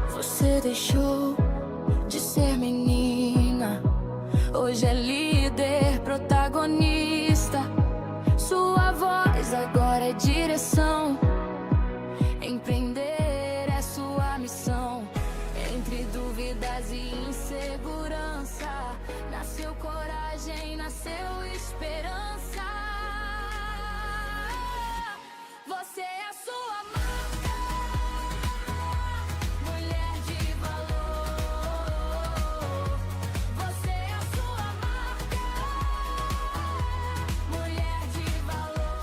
Você deixou de ser menina, hoje é líder, protagonista. Sua voz agora é direção. Empreender é sua missão. Entre dúvidas e insegurança, nasceu coragem, nasceu esperança. Você é a sua marca, mulher de valor. Você é a sua marca, mulher de valor.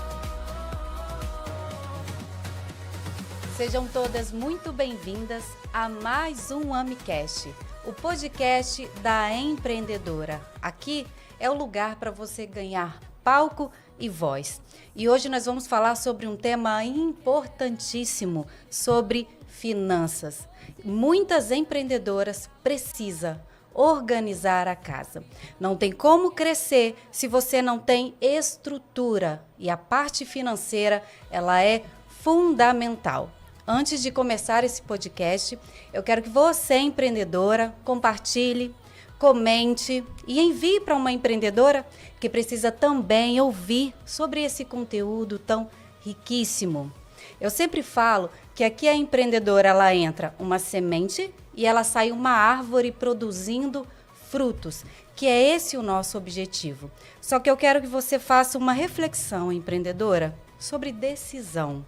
Sejam todas muito bem-vindas a mais um AmiCast, o podcast da empreendedora. Aqui é o lugar para você ganhar palco e voz. E hoje nós vamos falar sobre um tema importantíssimo, sobre finanças. Muitas empreendedoras precisam organizar a casa. Não tem como crescer se você não tem estrutura, e a parte financeira, ela é fundamental. Antes de começar esse podcast, eu quero que você, empreendedora, compartilhe, comente e envie para uma empreendedora que precisa também ouvir sobre esse conteúdo tão riquíssimo. Eu sempre falo que aqui a empreendedora, ela entra uma semente e ela sai uma árvore produzindo frutos, que é esse o nosso objetivo. Só que eu quero que você faça uma reflexão, empreendedora, sobre decisão.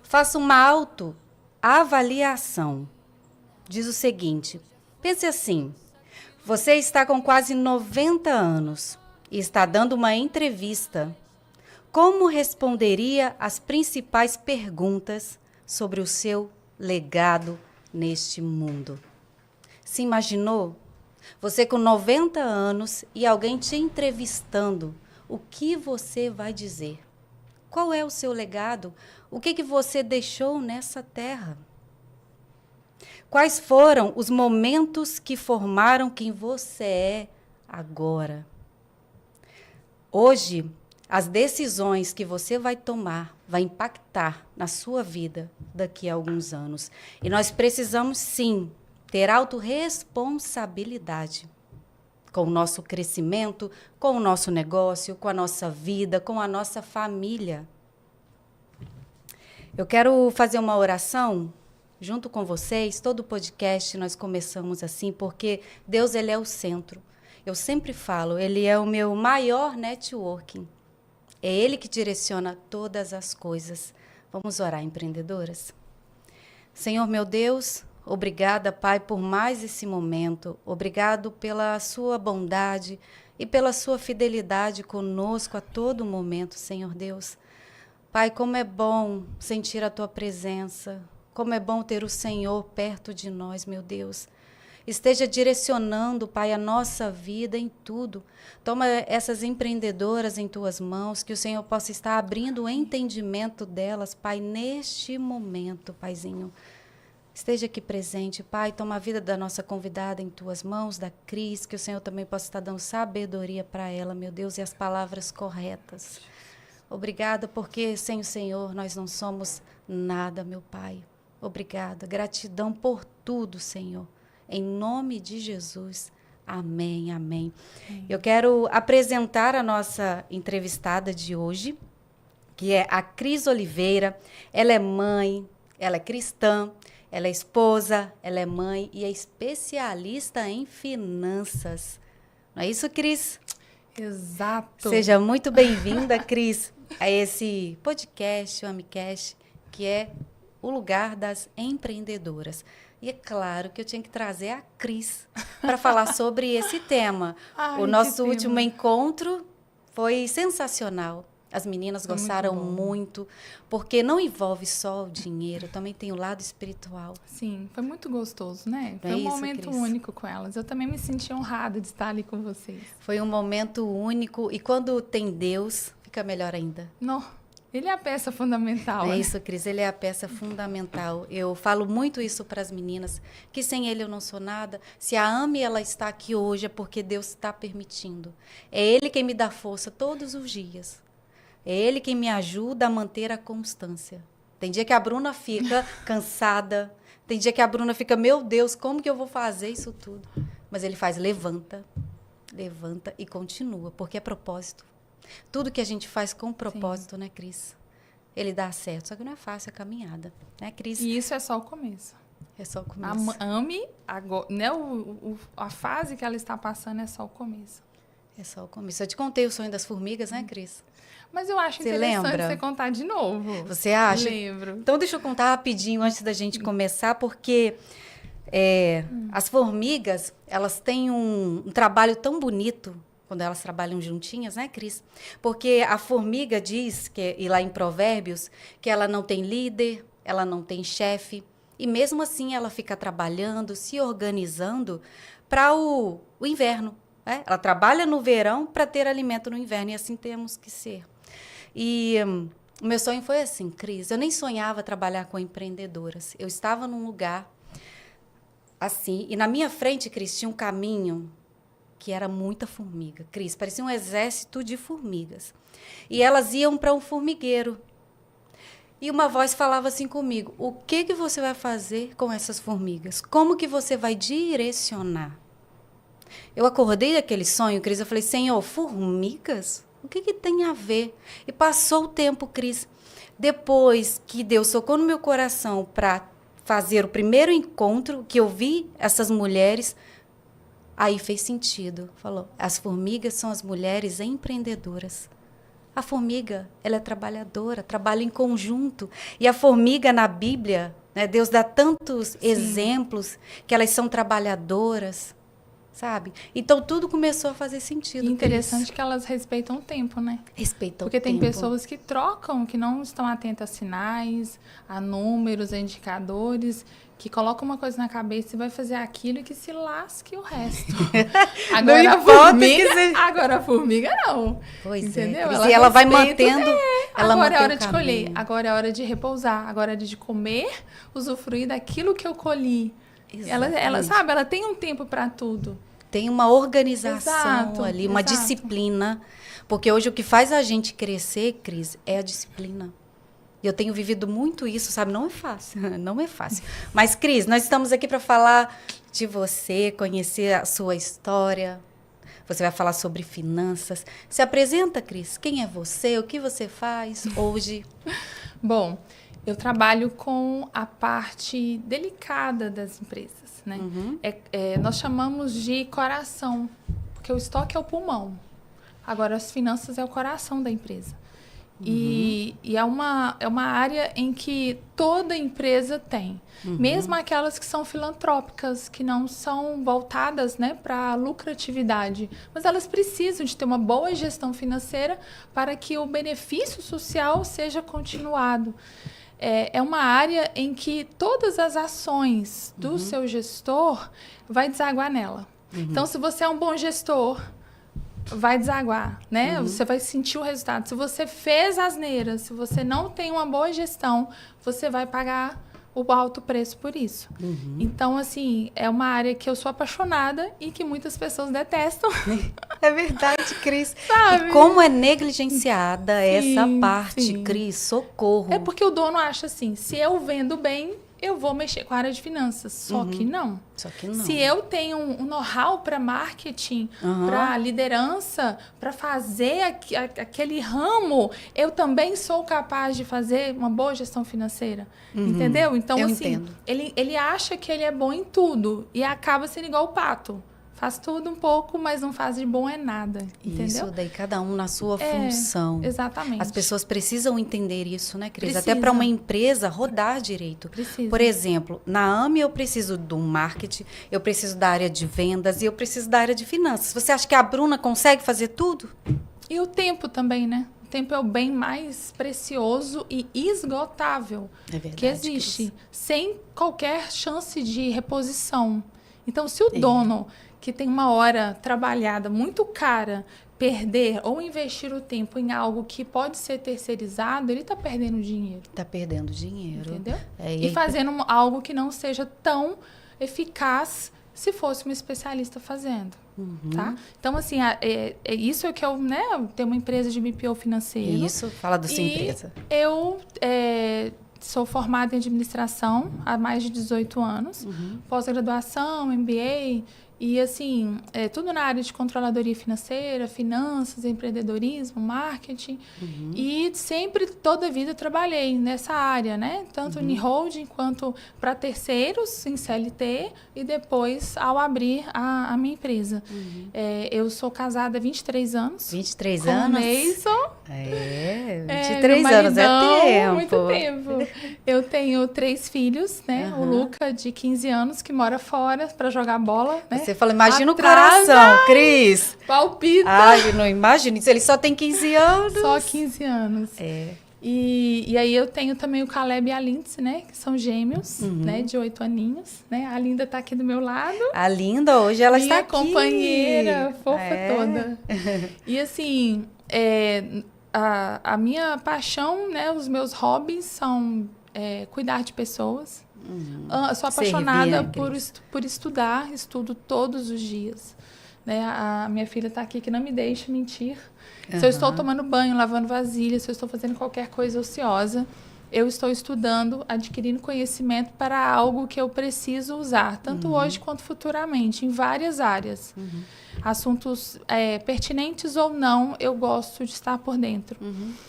Faça uma autoavaliação. Diz o seguinte, pense assim, você está com quase 90 anos e está dando uma entrevista. Como responderia as principais perguntas sobre o seu legado neste mundo? Se imaginou? Você com 90 anos e alguém te entrevistando, o que você vai dizer? Qual é o seu legado? O que você deixou nessa terra? Quais foram os momentos que formaram quem você é agora? Hoje, as decisões que você vai tomar vai impactar na sua vida daqui a alguns anos. E nós precisamos, sim, ter autorresponsabilidade com o nosso crescimento, com o nosso negócio, com a nossa vida, com a nossa família. Eu quero fazer uma oração junto com vocês. Todo podcast nós começamos assim, porque Deus, ele é o centro. Eu sempre falo, ele é o meu maior networking. É ele que direciona todas as coisas. Vamos orar, empreendedoras? Senhor, meu Deus, obrigada, Pai, por mais esse momento. Obrigado pela sua bondade e pela sua fidelidade conosco a todo momento, Senhor Deus. Pai, como é bom sentir a Tua presença, como é bom ter o Senhor perto de nós, meu Deus. Esteja direcionando, Pai, a nossa vida em tudo. Toma essas empreendedoras em Tuas mãos, que o Senhor possa estar abrindo o entendimento delas, Pai, neste momento, Paizinho. Esteja aqui presente, Pai, toma a vida da nossa convidada em Tuas mãos, da Cris, que o Senhor também possa estar dando sabedoria para ela, meu Deus, e as palavras corretas. Obrigada, porque sem o Senhor nós não somos nada, meu Pai. Obrigada, gratidão por tudo, Senhor. Em nome de Jesus, amém, amém. Eu quero apresentar a nossa entrevistada de hoje, que é a Cris Oliveira. Ela é mãe, ela é cristã, ela é esposa, ela é mãe e é especialista em finanças. Não é isso, Cris? Exato. Seja muito bem-vinda, Cris, a esse podcast, o AmiCast, que é o lugar das empreendedoras. E é claro que eu tinha que trazer a Cris para falar sobre esse tema. Ai, o nosso que último tema. encontro foi sensacional. As meninas Foi gostaram muito bom. muito, porque não envolve só o dinheiro, também tem o lado espiritual. Sim, foi muito gostoso, né? Foi É um isso, momento Cris. único com elas. Eu também me senti honrada de estar ali com vocês. Foi um momento único e quando tem Deus, fica melhor ainda. Não, ele é a peça fundamental. É né? isso, Cris, ele é a peça fundamental. Eu falo muito isso para as meninas, que sem ele eu não sou nada. Se a Ami ela está aqui hoje é porque Deus está permitindo. É ele quem me dá força todos os dias. É ele quem me ajuda a manter a constância. Tem dia que a Bruna fica cansada. Tem dia que a Bruna fica, meu Deus, como que eu vou fazer isso tudo? Mas ele faz, levanta e continua, porque é propósito. Tudo que a gente faz com propósito, né, Cris? Ele dá certo, só que não é fácil a caminhada, né, Cris? E isso é só o começo. É só o começo. Ame agora, né? A fase que ela está passando é só o começo. É só o começo. Eu te contei o sonho das formigas, né, Cris? Mas eu acho Você interessante lembra? você contar de novo. Você acha? Lembro. Então, deixa eu contar rapidinho antes da gente começar, porque as formigas, elas têm um trabalho tão bonito quando elas trabalham juntinhas, né, Cris? Porque a formiga diz, e lá em Provérbios, que ela não tem líder, ela não tem chefe, e mesmo assim ela fica trabalhando, se organizando para o inverno. Né? Ela trabalha no verão para ter alimento no inverno, e assim temos que ser. E o meu sonho foi assim, Cris, eu nem sonhava trabalhar com empreendedoras. Eu estava num lugar assim, e na minha frente, Cris, tinha um caminho que era muita formiga. Cris, parecia um exército de formigas. E elas iam para um formigueiro. E uma voz falava assim comigo, o que você vai fazer com essas formigas? Como que você vai direcionar? Eu acordei daquele sonho, Cris, eu falei, Senhor, formigas? O que tem a ver? E passou o tempo, Cris. Depois que Deus tocou no meu coração para fazer o primeiro encontro, que eu vi essas mulheres, aí fez sentido. Falou, as formigas são as mulheres empreendedoras. A formiga, ela é trabalhadora, trabalha em conjunto. E a formiga na Bíblia, né, Deus dá tantos exemplos que elas são trabalhadoras, sabe? Então, tudo começou a fazer sentido. E interessante que elas respeitam o tempo, né? Respeitam o Porque tempo. tem pessoas que trocam, que não estão atentas a sinais, a números, a indicadores, que colocam uma coisa na cabeça e vai fazer aquilo e que se lasque o resto. Agora, a formiga não. Pois entendeu? É. E ela vai mantendo. Ela agora é hora mantém de o colher, caminho. agora é hora de repousar, agora é hora de comer, usufruir daquilo que eu colhi. Ela sabe, ela tem um tempo para tudo. Tem uma organização Exato, ali, uma exato. disciplina. Porque hoje o que faz a gente crescer, Cris, é a disciplina. E eu tenho vivido muito isso, sabe? Não é fácil, não é fácil. Mas, Cris, nós estamos aqui para falar de você, conhecer a sua história. Você vai falar sobre finanças. Se apresenta, Cris. Quem é você? O que você faz hoje? Bom, eu trabalho com a parte delicada das empresas, né? Uhum. Nós chamamos de coração, porque o estoque é o pulmão. Agora, as finanças é o coração da empresa. Uhum. E é uma área em que toda empresa tem. Uhum. Mesmo aquelas que são filantrópicas, que não são voltadas, né, para a lucratividade. Mas elas precisam de ter uma boa gestão financeira para que o benefício social seja continuado. É uma área em que todas as ações do seu gestor vai desaguar nela. Uhum. Então, se você é um bom gestor, vai desaguar, né? Você vai sentir o resultado. Se você fez asneiras, se você não tem uma boa gestão, você vai pagar o alto preço por isso. Uhum. Então, assim, é uma área que eu sou apaixonada e que muitas pessoas detestam. É verdade, Cris. Sabe? E como é negligenciada Sim, essa parte, sim. Cris, socorro. É porque o dono acha assim, se eu vendo bem, eu vou mexer com a área de finanças. Só que não. Só que não. Se eu tenho um know-how para marketing, para liderança, para fazer aquele ramo, eu também sou capaz de fazer uma boa gestão financeira. Entendeu? Então, eu assim, entendo. ele acha que ele é bom em tudo e acaba sendo igual o pato. Faz tudo um pouco, mas não faz de bom é nada, entendeu? Isso, daí cada um na sua função. Exatamente. As pessoas precisam entender isso, né, Cris? Precisa. Até para uma empresa rodar direito. Precisa. Por exemplo, na AME eu preciso do marketing, eu preciso da área de vendas e eu preciso da área de finanças. Você acha que a Bruna consegue fazer tudo? E o tempo também, né? O tempo é o bem mais precioso e esgotável que existe, Cris. sem qualquer chance de reposição. Então, se o dono que tem uma hora trabalhada muito cara, perder ou investir o tempo em algo que pode ser terceirizado, ele está perdendo dinheiro. Está perdendo dinheiro. Entendeu? E fazendo algo que não seja tão eficaz se fosse uma especialista fazendo, tá? Então, assim, isso é que eu, né, tenho uma empresa de BPO financeiro. Isso, fala da sua empresa. Eu sou formada em administração há mais de 18 anos, pós-graduação, MBA, e assim, tudo na área de controladoria financeira, finanças, empreendedorismo, marketing. E sempre, toda a vida, eu trabalhei nessa área, né? Tanto em holding quanto para terceiros, em CLT, e depois ao abrir a minha empresa. Eu sou casada há 23 anos. 23 com anos? o Neison. 23 meu anos, maridão, é tempo. muito tempo. Eu tenho 3 filhos, né? O Luca, de 15 anos, que mora fora para jogar bola, né? Você fala, imagina Atrás, o coração, Cris. Palpita. Ai, não imagino isso. Ele só tem 15 anos. Só 15 anos. E aí eu tenho também o Caleb e a Lindsay, né? Que são gêmeos, né? De 8 aninhos, né? A Linda tá aqui do meu lado. A Linda, hoje ela minha está aqui. companheira, fofa toda. E assim, a minha paixão, né? Os meus hobbies são cuidar de pessoas. Sou apaixonada por estudar, estudo todos os dias. Né? A minha filha está aqui que não me deixa mentir. Se eu estou tomando banho, lavando vasilha, se eu estou fazendo qualquer coisa ociosa, eu estou estudando, adquirindo conhecimento para algo que eu preciso usar, tanto hoje quanto futuramente, em várias áreas. Assuntos pertinentes ou não, eu gosto de estar por dentro.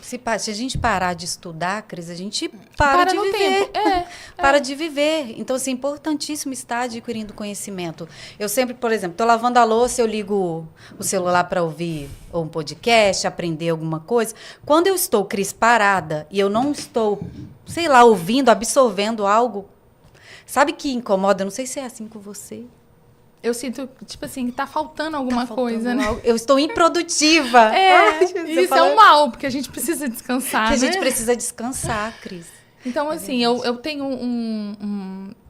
Se a gente parar de estudar, Cris, a gente para de no viver. tempo. Para de viver. Então, assim, é importantíssimo estar adquirindo conhecimento. Eu sempre, por exemplo, estou lavando a louça, eu ligo o celular para ouvir ou um podcast, aprender alguma coisa. Quando eu estou, Cris, parada e eu não estou, sei lá, ouvindo, absorvendo algo, sabe que incomoda? Eu não sei se é assim com você. Eu sinto, tipo assim, que tá faltando alguma coisa, né? Eu estou improdutiva. Isso é um mal, porque a gente precisa descansar, que a né? gente precisa descansar, Cris. Então, assim, eu tenho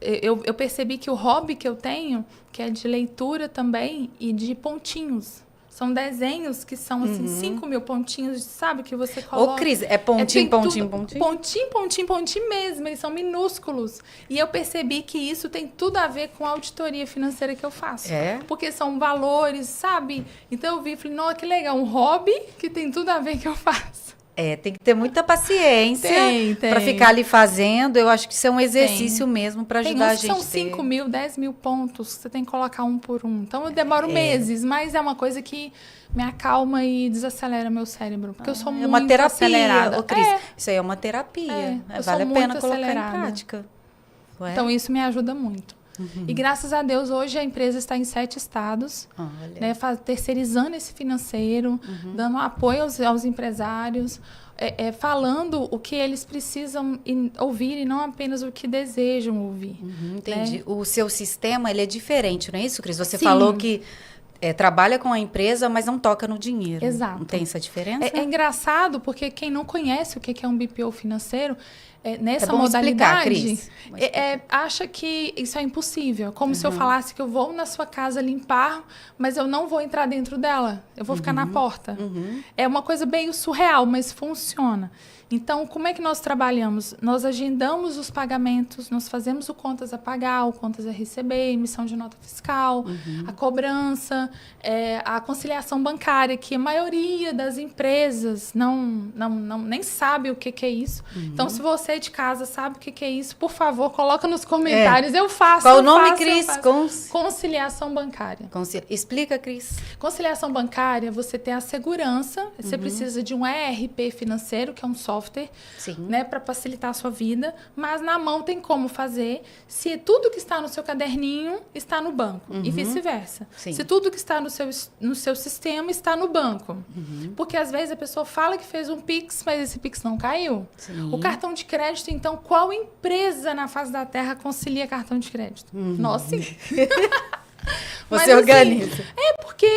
eu percebi que o hobby que eu tenho, que é de leitura também e de pontinhos. São desenhos que são, assim, 5.000 pontinhos, sabe? Que você coloca. Ô, Cris, é pontinho, pontinho, pontinho? Pontinho mesmo. Eles são minúsculos. E eu percebi que isso tem tudo a ver com a auditoria financeira que eu faço. Porque são valores, sabe? Então eu vi e falei, nossa, que legal. Um hobby que tem tudo a ver com o que eu faço. Tem que ter muita paciência Tem. para ficar ali fazendo. Eu acho que isso é um exercício mesmo para ajudar a gente. São 5.000, 10.000 pontos. Você tem que colocar um por um. Então eu demoro meses, mas é uma coisa que me acalma e desacelera meu cérebro. Porque eu sou muito uma terapia. acelerada. Ô, Cris, isso aí é uma terapia. Vale a pena colocar em prática. Então isso me ajuda muito. E graças a Deus, hoje a empresa está em 7 estados, né, terceirizando esse financeiro, dando apoio aos empresários, falando o que eles precisam ouvir e não apenas o que desejam ouvir. Entendi. Né? O seu sistema ele é diferente, não é isso, Cris? Você Sim. falou que trabalha com a empresa, mas não toca no dinheiro. Exato. Não tem essa diferença? É engraçado, porque quem não conhece o que é um BPO financeiro, nessa bom modalidade, explicar, Cris. acha que isso é impossível. Como se eu falasse que eu vou na sua casa limpar, mas eu não vou entrar dentro dela. Eu vou ficar na porta. É uma coisa bem surreal, mas funciona. Então, como é que nós trabalhamos? Nós agendamos os pagamentos, nós fazemos o contas a pagar, o contas a receber, emissão de nota fiscal, a cobrança, a conciliação bancária, que a maioria das empresas nem sabe o que é isso. Então, se você de casa sabe o que é isso, por favor, coloca nos comentários. Eu faço. Qual o nome, Cris? Conciliação bancária. Explica, Cris. Conciliação bancária, você tem a segurança, você precisa de um ERP financeiro, que é um software, né, para facilitar a sua vida, mas na mão tem como fazer se tudo que está no seu caderninho está no banco e vice-versa. Se tudo que está no seu sistema está no banco. Porque às vezes a pessoa fala que fez um Pix, mas esse Pix não caiu. O cartão de crédito, então, qual empresa na face da Terra concilia cartão de crédito? Nós sim. Você organiza. Assim, porque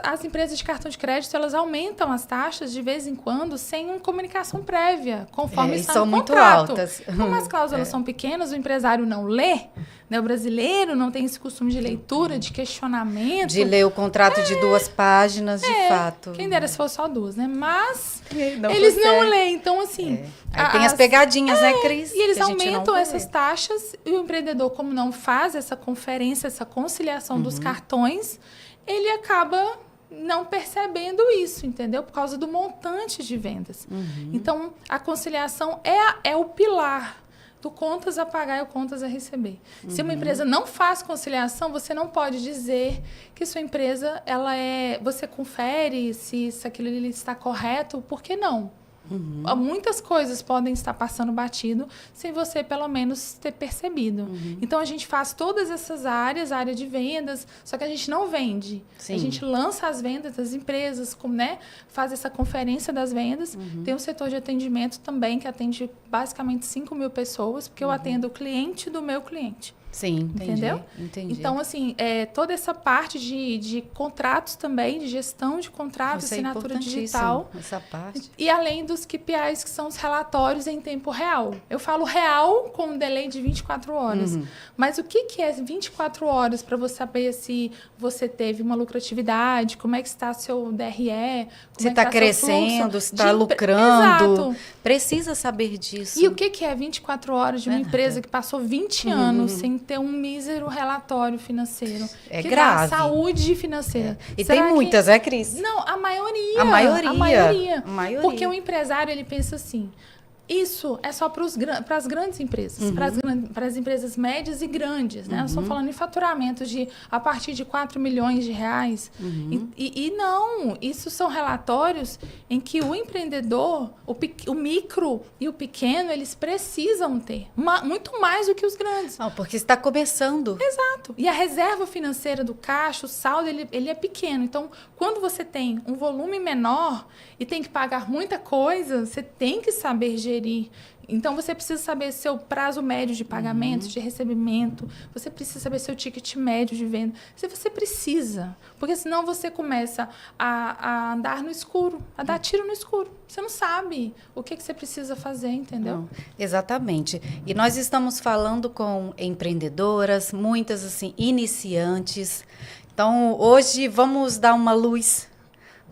as empresas de cartão de crédito, elas aumentam as taxas de vez em quando sem uma comunicação prévia, conforme está no contrato. Muito altas. Como as cláusulas são pequenas, o empresário não lê, né? O brasileiro não tem esse costume de leitura, de questionamento. De ler o contrato de 2 páginas, de fato. Quem dera se fosse só 2, né? Mas não eles consegue. não leem. Então, assim... Aí tem as pegadinhas, né, Cris? E eles que a gente não aumentam vê. essas taxas e o empreendedor, como não faz essa conferência, essa conciliação dos cartões, ele acaba não percebendo isso, entendeu? Por causa do montante de vendas. Então, a conciliação é o pilar do contas a pagar e o contas a receber. Se uma empresa não faz conciliação, você não pode dizer que sua empresa, você confere se aquilo ali está correto, por que não? Muitas coisas podem estar passando batido sem você, pelo menos, ter percebido. Então, a gente faz todas essas áreas, a área de vendas, só que a gente não vende. Sim. A gente lança as vendas das empresas, né? Faz essa conferência das vendas. Tem um setor de atendimento também, que atende basicamente 5 mil pessoas, porque eu atendo o cliente do meu cliente. Sim, entendi. Entendeu? Entendi. Então, assim, toda essa parte de contratos também, de gestão de contratos, Isso é assinatura importantíssimo, digital. essa parte. E além dos KPIs, que são os relatórios em tempo real. Eu falo real com um delay de 24 horas. Mas o que é 24 horas para você saber se você teve uma lucratividade, como é que está seu DRE, Se está está crescendo, se está lucrando. Exato. Precisa saber disso. E o que é 24 horas de uma empresa que passou 20 anos sem ter um mísero relatório financeiro? É que grave. dá saúde financeira. E Será tem que- muitas, né, Cris? Não, a maioria. A maioria. A maioria. A maioria. Porque o empresário, ele pensa assim, isso é só para as grandes empresas, para as empresas médias e grandes, né? Nós estamos falando em faturamentos a partir de 4 milhões de reais. E não, isso são relatórios em que o empreendedor, o micro e o pequeno, eles precisam ter muito mais do que os grandes. Não, porque está começando. Exato. E a reserva financeira do caixa, o saldo, ele é pequeno. Então, quando você tem um volume menor e tem que pagar muita coisa, você tem que saber gerir. Então, você precisa saber seu prazo médio de pagamento, de recebimento. Você precisa saber seu ticket médio de venda. Você precisa. Porque senão você começa a andar no escuro, a dar tiro no escuro. Você não sabe o que você precisa fazer, entendeu? Não, exatamente. E nós estamos falando com empreendedoras, muitas assim, iniciantes. Então, hoje vamos dar uma luz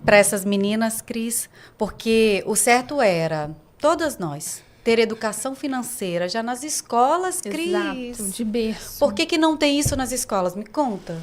para essas meninas, Cris, porque o certo era, todas nós, ter educação financeira já nas escolas, Cris. Exato, de berço. Por que não tem isso nas escolas? Me conta.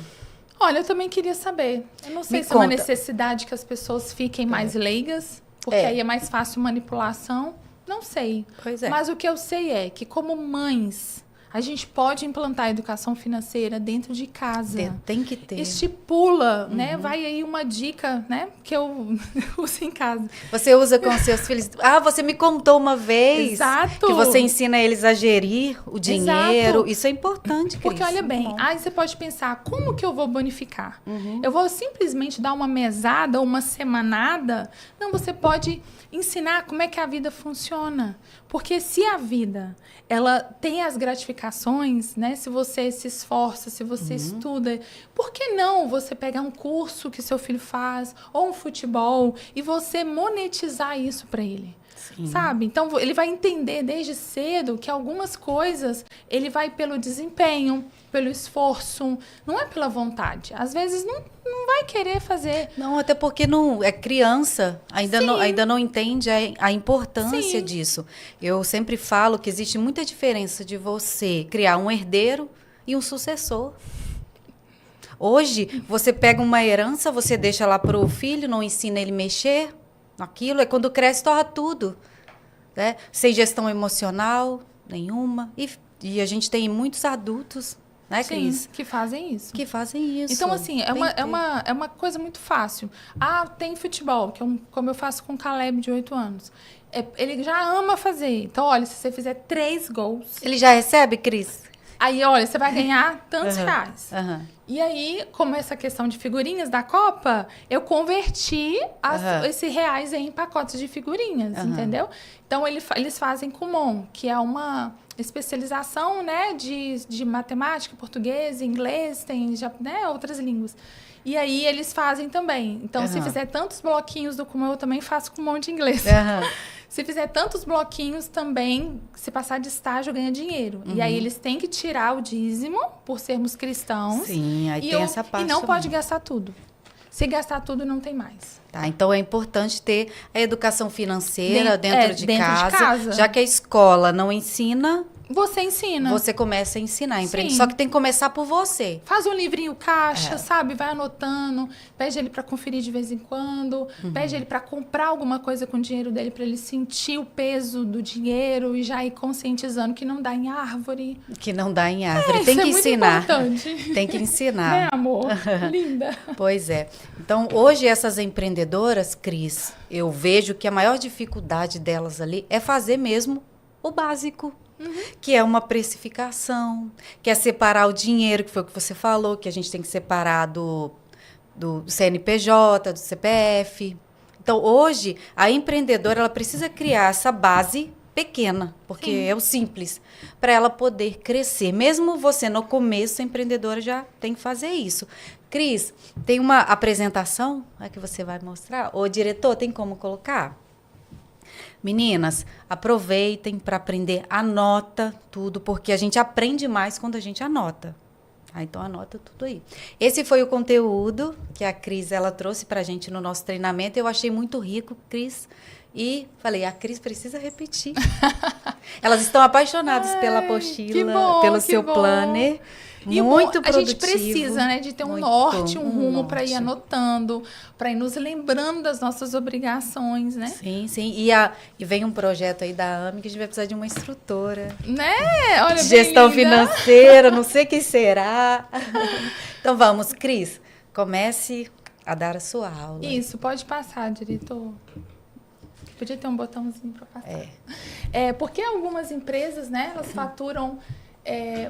Olha, eu também queria saber. Eu não sei Me se é uma conta. necessidade que as pessoas fiquem mais leigas, porque aí é mais fácil manipulação. Não sei. Pois é. Mas o que eu sei é que, como mães, a gente pode implantar a educação financeira dentro de casa. Tem que ter. Estipula, né? Vai aí uma dica, né? Que eu uso em casa. Você usa com seus filhos. Ah, você me contou uma vez Exato. que você ensina eles a gerir o dinheiro. Exato. Isso é importante, Cris. Porque olha bem, aí você pode pensar, como que eu vou bonificar? Eu vou simplesmente dar uma mesada ou uma semanada? Não, você pode ensinar como é que a vida funciona. Porque se a vida, ela tem as gratificações, né? Se você se esforça, se você estuda, por que não você pegar um curso que seu filho faz, ou um futebol, e você monetizar isso para ele? Sim. Sabe? Então, ele vai entender desde cedo que algumas coisas ele vai pelo desempenho, pelo esforço, não é pela vontade. Às vezes, não vai querer fazer. Não, até porque não é criança, ainda não entende a importância Sim. disso. Eu sempre falo que existe muita diferença de você criar um herdeiro e um sucessor. Hoje, você pega uma herança, você deixa lá para o filho, não ensina ele a mexer naquilo, é quando cresce, torra tudo. Né? Sem gestão emocional nenhuma. E a gente tem muitos adultos, né, Cris? Sim, que fazem isso. Que fazem isso. Então, assim, Tem que ter. é uma coisa muito fácil. Ah, tem futebol, como eu faço com o Caleb, de 8 anos. Ele já ama fazer. Então, olha, se você fizer 3 gols... Ele já recebe, Cris? Aí, olha, você vai ganhar tantos Aham, reais. aham. E aí, como essa questão de figurinhas da Copa, eu converti esses reais em pacotes de figurinhas, entendeu? Então, eles fazem Kumon, que é uma especialização, né, de matemática, português, inglês, tem já, né, outras línguas. E aí, eles fazem também. Então, se fizer tantos bloquinhos do Kumon, eu também faço Kumon de inglês. Se fizer tantos bloquinhos também, se passar de estágio, ganha dinheiro. E aí, eles têm que tirar o dízimo, por sermos cristãos. Sim, aí tem essa parte E não também. pode gastar tudo. Se gastar tudo, não tem mais. Tá, então é importante ter a educação financeira dentro de dentro de casa. já que a escola não ensina, Você ensina. você começa a ensinar a empreender. Sim. Só que tem que começar por você. Faz um livrinho caixa, É. sabe? Vai anotando, pede ele para conferir de vez em quando, pede ele para comprar alguma coisa com o dinheiro dele para ele sentir o peso do dinheiro e já ir conscientizando que não dá em árvore. Que não dá em árvore. Tem Isso que é muito ensinar. importante. Tem que Né, ensinar. amor? Linda. Pois é. Então, hoje, essas empreendedoras, Cris, eu vejo que a maior dificuldade delas ali é fazer mesmo o básico. Que é uma precificação, que é separar o dinheiro, que foi o que você falou, que a gente tem que separar do CNPJ, do CPF. Então, hoje, a empreendedora ela precisa criar essa base pequena, porque Sim. é o simples, para ela poder crescer. Mesmo você, no começo, a empreendedora já tem que fazer isso. Cris, tem uma apresentação que você vai mostrar? Ô, diretor, tem como colocar? Meninas, aproveitem para aprender, anota tudo, porque a gente aprende mais quando a gente anota. Então, anota tudo aí. Esse foi o conteúdo que a Cris ela trouxe para a gente no nosso treinamento. Eu achei muito rico, Cris. E falei, a Cris precisa repetir. Elas estão apaixonadas pela Que apostila, bom, pelo que seu bom. planner. E Muito a produtivo. gente precisa, né, de ter um Muito, norte, um rumo norte. para ir anotando, para ir nos lembrando das nossas obrigações, né? Sim, sim. E vem um projeto aí da AMI que a gente vai precisar de uma instrutora. Né? Olha, bem Gestão linda. financeira, não sei quem será. Então vamos, Cris, comece a dar a sua aula. Isso, pode passar, diretor. Podia ter um botãozinho para passar. É. Porque algumas empresas, né, elas faturam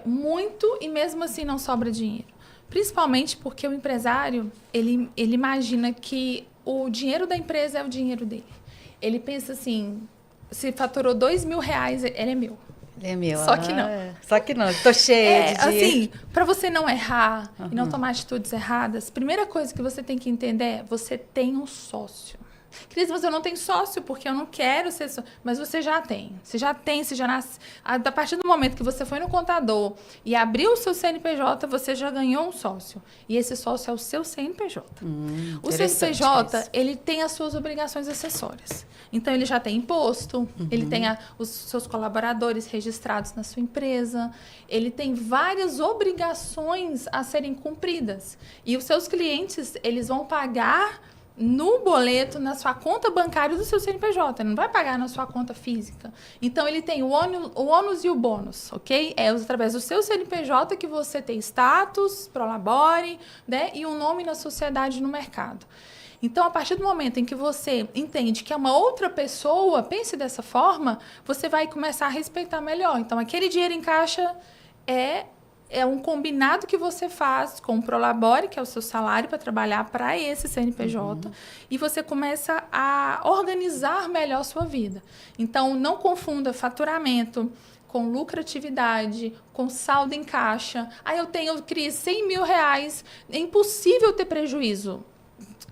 muito e mesmo assim não sobra dinheiro. Principalmente porque o empresário, ele imagina que o dinheiro da empresa é o dinheiro dele. Ele pensa assim, se faturou R$2.000, ele é meu. Ele é meu. Só que não. Só que não, estou cheia de dinheiro. Assim, para você não errar e não tomar atitudes erradas, primeira coisa que você tem que entender é, você tem um sócio. Cris, mas eu não tenho sócio porque eu não quero ser sócio. Mas você já tem. Você já nasce. A partir do momento que você foi no contador e abriu o seu CNPJ, você já ganhou um sócio. E esse sócio é o seu CNPJ. O CNPJ, isso. ele tem as suas obrigações acessórias. Então, ele já tem imposto, ele tem os seus colaboradores registrados na sua empresa, ele tem várias obrigações a serem cumpridas. E os seus clientes, eles vão pagar no boleto, na sua conta bancária do seu CNPJ, não vai pagar na sua conta física. Então, ele tem o ônus e o bônus, ok? É através do seu CNPJ que você tem status, prolabore, né? E um nome na sociedade no mercado. Então, a partir do momento em que você entende que é uma outra pessoa, pense dessa forma, você vai começar a respeitar melhor. Então, aquele dinheiro em caixa é um combinado que você faz com o Prolabore, que é o seu salário para trabalhar para esse CNPJ, e você começa a organizar melhor a sua vida. Então, não confunda faturamento com lucratividade, com saldo em caixa. Eu tenho, Cris, R$100.000, é impossível ter prejuízo.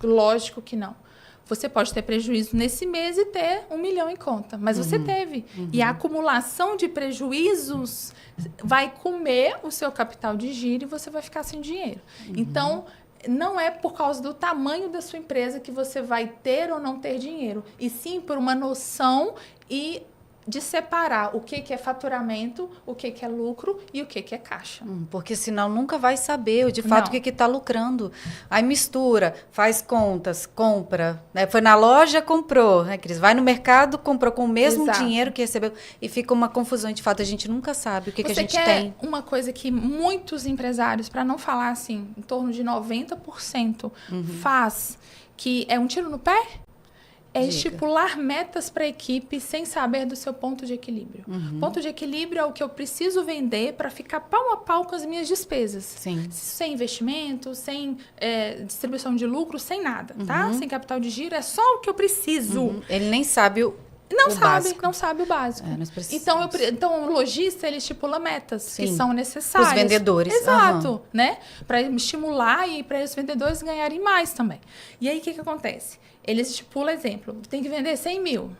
Lógico que não. Você pode ter prejuízo nesse mês e ter R$1 milhão em conta, mas você teve. E a acumulação de prejuízos vai comer o seu capital de giro e você vai ficar sem dinheiro. Então, não é por causa do tamanho da sua empresa que você vai ter ou não ter dinheiro, e sim por uma noção de separar o que é faturamento, o que é lucro e o que é caixa. Porque senão nunca vai saber de fato o que está lucrando. Aí mistura, faz contas, compra. Né? Foi na loja, comprou. Né, Cris? Vai no mercado, comprou com o mesmo Exato. dinheiro que recebeu. E fica uma confusão. De fato, a gente nunca sabe o que a gente Você quer tem. uma coisa que muitos empresários, para não falar assim, em torno de 90% faz, que é um tiro no pé? É Diga. estipular metas para a equipe sem saber do seu ponto de equilíbrio. Ponto de equilíbrio é o que eu preciso vender para ficar pau a pau com as minhas despesas. Sim. Sem investimento, sem distribuição de lucro, sem nada, tá? Sem capital de giro, é só o que eu preciso. Ele nem sabe o básico. Não sabe o básico. Nós precisamos. Então, o lojista, ele estipula metas que Sim. são necessárias. Os vendedores. Exato, né? Para estimular e para os vendedores ganharem mais também. E aí, o que acontece? Eles estipulam, exemplo, tem que vender 100 mil.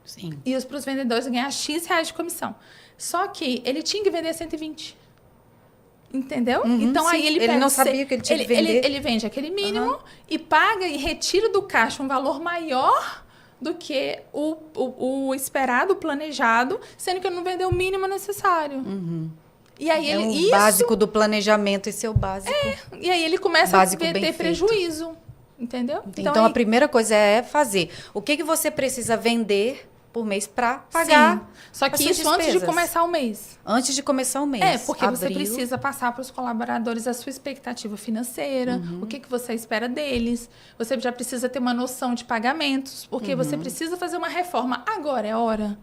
Sim. E para os vendedores ganhar X reais de comissão. Só que ele tinha que vender 120. Entendeu? Uhum, Então aí sim. ele Ele pega não sabia que ele tinha que vender. ele vende aquele mínimo e paga e retira do caixa um valor maior do que o esperado, o planejado, sendo que ele não vendeu o mínimo necessário. E aí É o isso, básico do planejamento, esse é o básico. e aí ele começa Básico a bem ter feito. prejuízo. Entendeu? Então, a aí- primeira coisa é fazer. O que você precisa vender por mês para pagar? Sim. Só as que suas isso antes de despesas? começar o mês. Antes de começar o mês. É, porque você Abril. precisa passar para os colaboradores a sua expectativa financeira, o que você espera deles. Você já precisa ter uma noção de pagamentos, porque você precisa fazer uma reforma. Agora é hora.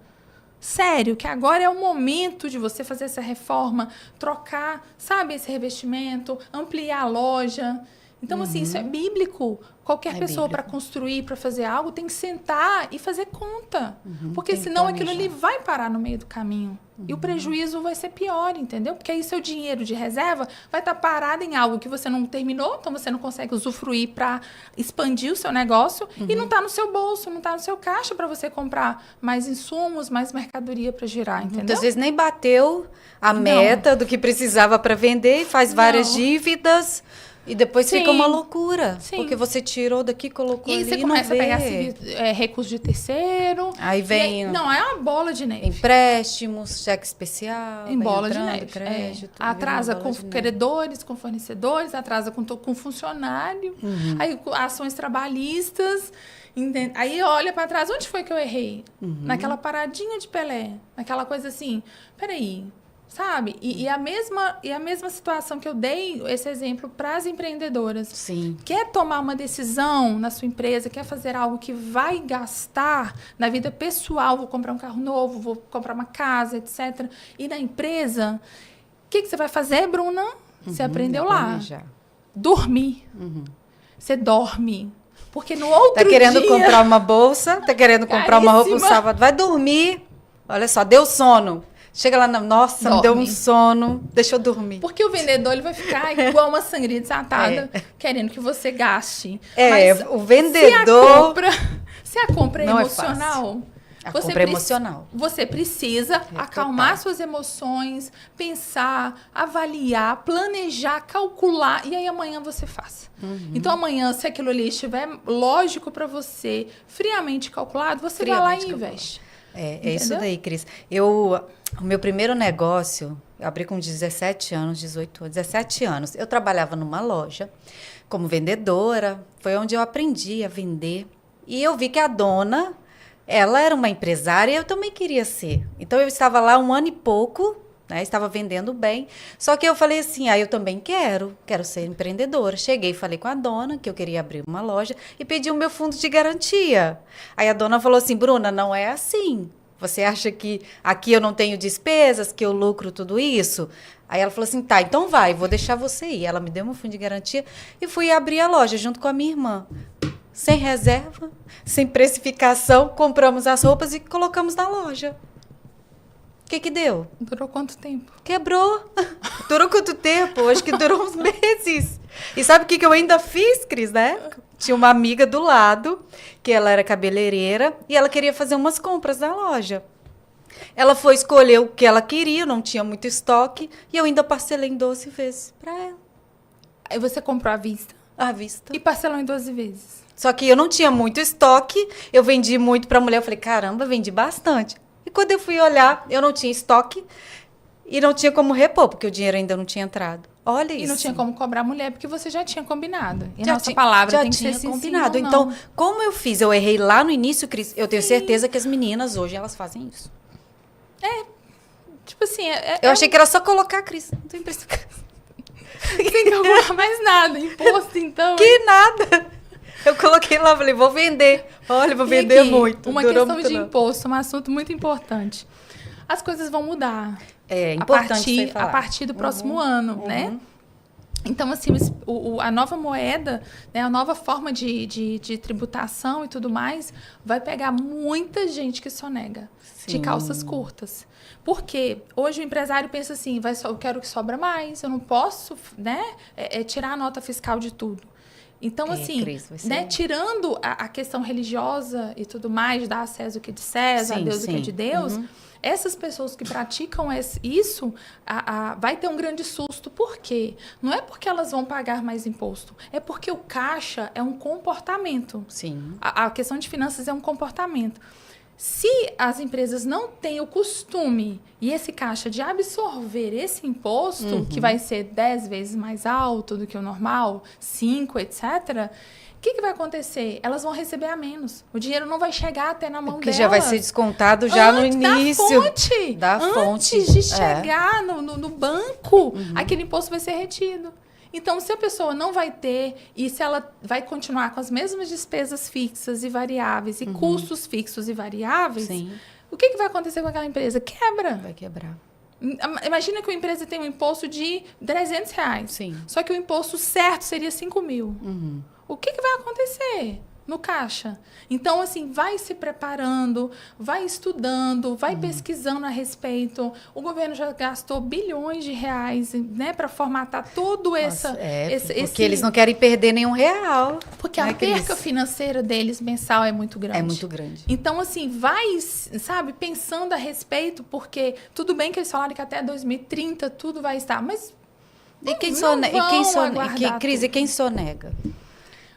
Sério, que agora é o momento de você fazer essa reforma, trocar, sabe, esse revestimento, ampliar a loja. Então, assim, isso é bíblico. Qualquer É pessoa para bíblico. construir, para fazer algo, tem que sentar e fazer conta. Porque tem que senão aquilo ali planejar. vai parar no meio do caminho. E o prejuízo vai ser pior, entendeu? Porque aí seu dinheiro de reserva vai estar parado em algo que você não terminou, então você não consegue usufruir para expandir o seu negócio e não está no seu bolso, não está no seu caixa para você comprar mais insumos, mais mercadoria para girar, entendeu? Muitas vezes nem bateu a meta do que precisava para vender e faz várias Não. dívidas. E depois Sim. fica uma loucura. Sim. Porque você tirou daqui, colocou E aí ali você e começa não a pegar vê. recurso de terceiro. Aí vem E aí- não, é uma bola de neve. empréstimos, cheque especial. Em vai bola de entrando, neve. crédito. É. Atrasa vira uma com bola de neve. credores, com fornecedores, atrasa com funcionário. Aí com ações trabalhistas. Aí olha para trás, onde foi que eu errei? Naquela paradinha de Pelé. Naquela coisa assim, peraí, sabe? E a mesma situação que eu dei, esse exemplo para as empreendedoras. Sim. Quer tomar uma decisão na sua empresa, quer fazer algo que vai gastar na vida pessoal, vou comprar um carro novo, vou comprar uma casa, etc. E na empresa, o que você vai fazer, Bruna? Você aprendeu vai lá. planejar. Dormir. Você dorme. Porque no outro Tá querendo dia... comprar uma bolsa, tá querendo comprar uma roupa no Caríssima. sábado, vai dormir. Olha só, deu sono. Chega lá, nossa, me deu um Dorme. sono, deixa eu dormir. Porque o vendedor ele vai ficar igual uma sangria desatada, querendo que você gaste. É, Mas o vendedor... se a compra é Não é emocional, A você compra é preci- emocional. Você precisa acalmar total. suas emoções, pensar, avaliar, planejar, calcular e aí amanhã você faz. Então amanhã, se aquilo ali estiver lógico para você, friamente calculado, você vai lá e Friamente calculado. investe. É isso Entendeu? daí, Cris. O meu primeiro negócio, eu abri com 17 anos, 18 anos, 17 anos. Eu trabalhava numa loja como vendedora, foi onde eu aprendi a vender. E eu vi que a dona, ela era uma empresária e eu também queria ser. Então, eu estava lá 1 ano e pouco, né? Estava vendendo bem. Só que eu falei assim, eu também quero ser empreendedora. Cheguei e falei com a dona que eu queria abrir uma loja e pedi o meu fundo de garantia. Aí a dona falou assim, Bruna, não é assim. Você acha que aqui eu não tenho despesas, que eu lucro tudo isso? Aí ela falou assim, tá, então vai, vou deixar você ir. Ela me deu meu fundo de garantia e fui abrir a loja junto com a minha irmã. Sem reserva, sem precificação, compramos as roupas e colocamos na loja. O que deu? Durou quanto tempo? Quebrou. Durou quanto tempo? Acho que durou uns meses. E sabe o que eu ainda fiz, Cris, né? Tinha uma amiga do lado, que ela era cabeleireira, e ela queria fazer umas compras na loja. Ela foi escolher o que ela queria, não tinha muito estoque, e eu ainda parcelei em 12 vezes para ela, Aí você comprou à vista à vista. e parcelou em 12 vezes. Só que eu não tinha muito estoque, eu vendi muito para a mulher, eu falei, caramba, vendi bastante. E quando eu fui olhar, eu não tinha estoque e não tinha como repor, porque o dinheiro ainda não tinha entrado. Olha isso. E não tinha como cobrar a mulher, porque você já tinha combinado. E a Já nossa tinha- palavra já tem que tinha ser sim, combinado. sim ou Então, não. como eu fiz? Eu errei lá no início, Cris. Eu tenho certeza que as meninas hoje elas fazem isso. Tipo assim, Eu achei que era só colocar, Cris. Não tem precificação. sem calcular mais nada. Imposto, então. Que nada. Eu coloquei lá, falei, vou vender. Olha, vou E vender aqui, muito. Uma Durou questão muito de não. imposto, um assunto muito importante. As coisas vão mudar. É importante isso aí a falar. partir do próximo ano, né? Então, assim, a nova moeda, né, a nova forma de tributação e tudo mais, vai pegar muita gente que sonega de Sim. calças curtas. Porque hoje o empresário pensa assim, eu quero que sobra mais, eu não posso, né, tirar a nota fiscal de tudo. Então, assim, Cris, vai ser- né, tirando a questão religiosa e tudo mais, dar a César o que é de César, a Sim, Deus o que é sim. de Deus, essas pessoas que praticam isso, vai ter um grande susto. Por quê? Não é porque elas vão pagar mais imposto, é porque o caixa é um comportamento. Sim. A questão de finanças é um comportamento. Se as empresas não têm o costume e esse caixa de absorver esse imposto, que vai ser 10 vezes mais alto do que o normal, 5, etc., o que vai acontecer? Elas vão receber a menos. O dinheiro não vai chegar até na mão Porque delas. já vai ser descontado já no início. Da fonte. Antes de chegar no banco, aquele imposto vai ser retido. Então, se a pessoa não vai ter, e se ela vai continuar com as mesmas despesas fixas e variáveis, e custos fixos e variáveis, Sim. o que vai acontecer com aquela empresa? Quebra. Vai quebrar. Imagina que uma empresa tem um imposto de R$300. Sim. Só que o imposto certo seria 5 mil. O que vai acontecer no caixa? Então, assim, vai se preparando, vai estudando, vai pesquisando a respeito. O governo já gastou bilhões de reais, né, para formatar todo esse... Porque eles não querem perder nenhum real. Porque a perca financeira deles mensal é muito grande. É muito grande. Então, assim, vai, sabe, pensando a respeito, porque tudo bem que eles falaram que até 2030 tudo vai estar, mas E quem Cris, e quem sonega?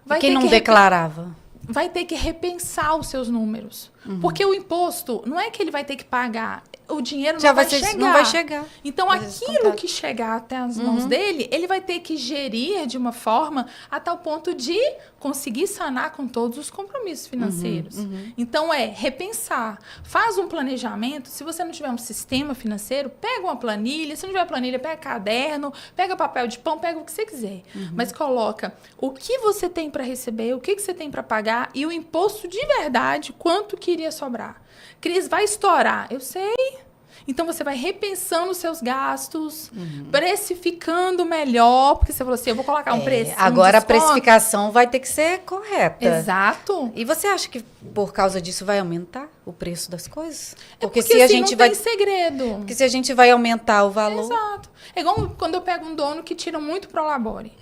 Vai Quem ter não que declarava? Vai ter que repensar os seus números. Porque o imposto, não é que ele vai ter que pagar, o dinheiro Já não vai vai ser- chegar. não vai chegar. Então, Vai ser aquilo descontado. que chegar até as mãos dele, ele vai ter que gerir de uma forma a tal ponto de conseguir sanar com todos os compromissos financeiros. Então, repensar. Faz um planejamento. Se você não tiver um sistema financeiro, pega uma planilha. Se não tiver planilha, pega caderno, pega papel de pão, pega o que você quiser. Mas coloca o que você tem para receber, o que você tem para pagar e o imposto de verdade, quanto que iria sobrar. Cris, vai estourar. Eu sei. Então, você vai repensando os seus gastos, precificando melhor, porque você falou assim, eu vou colocar um preço. Agora a precificação vai ter que ser correta. Exato. E você acha que por causa disso vai aumentar o preço das coisas? Porque se a assim, gente não vai, tem segredo. porque se a gente vai aumentar o valor, Exato. É igual quando eu pego um dono que tira muito prolabore,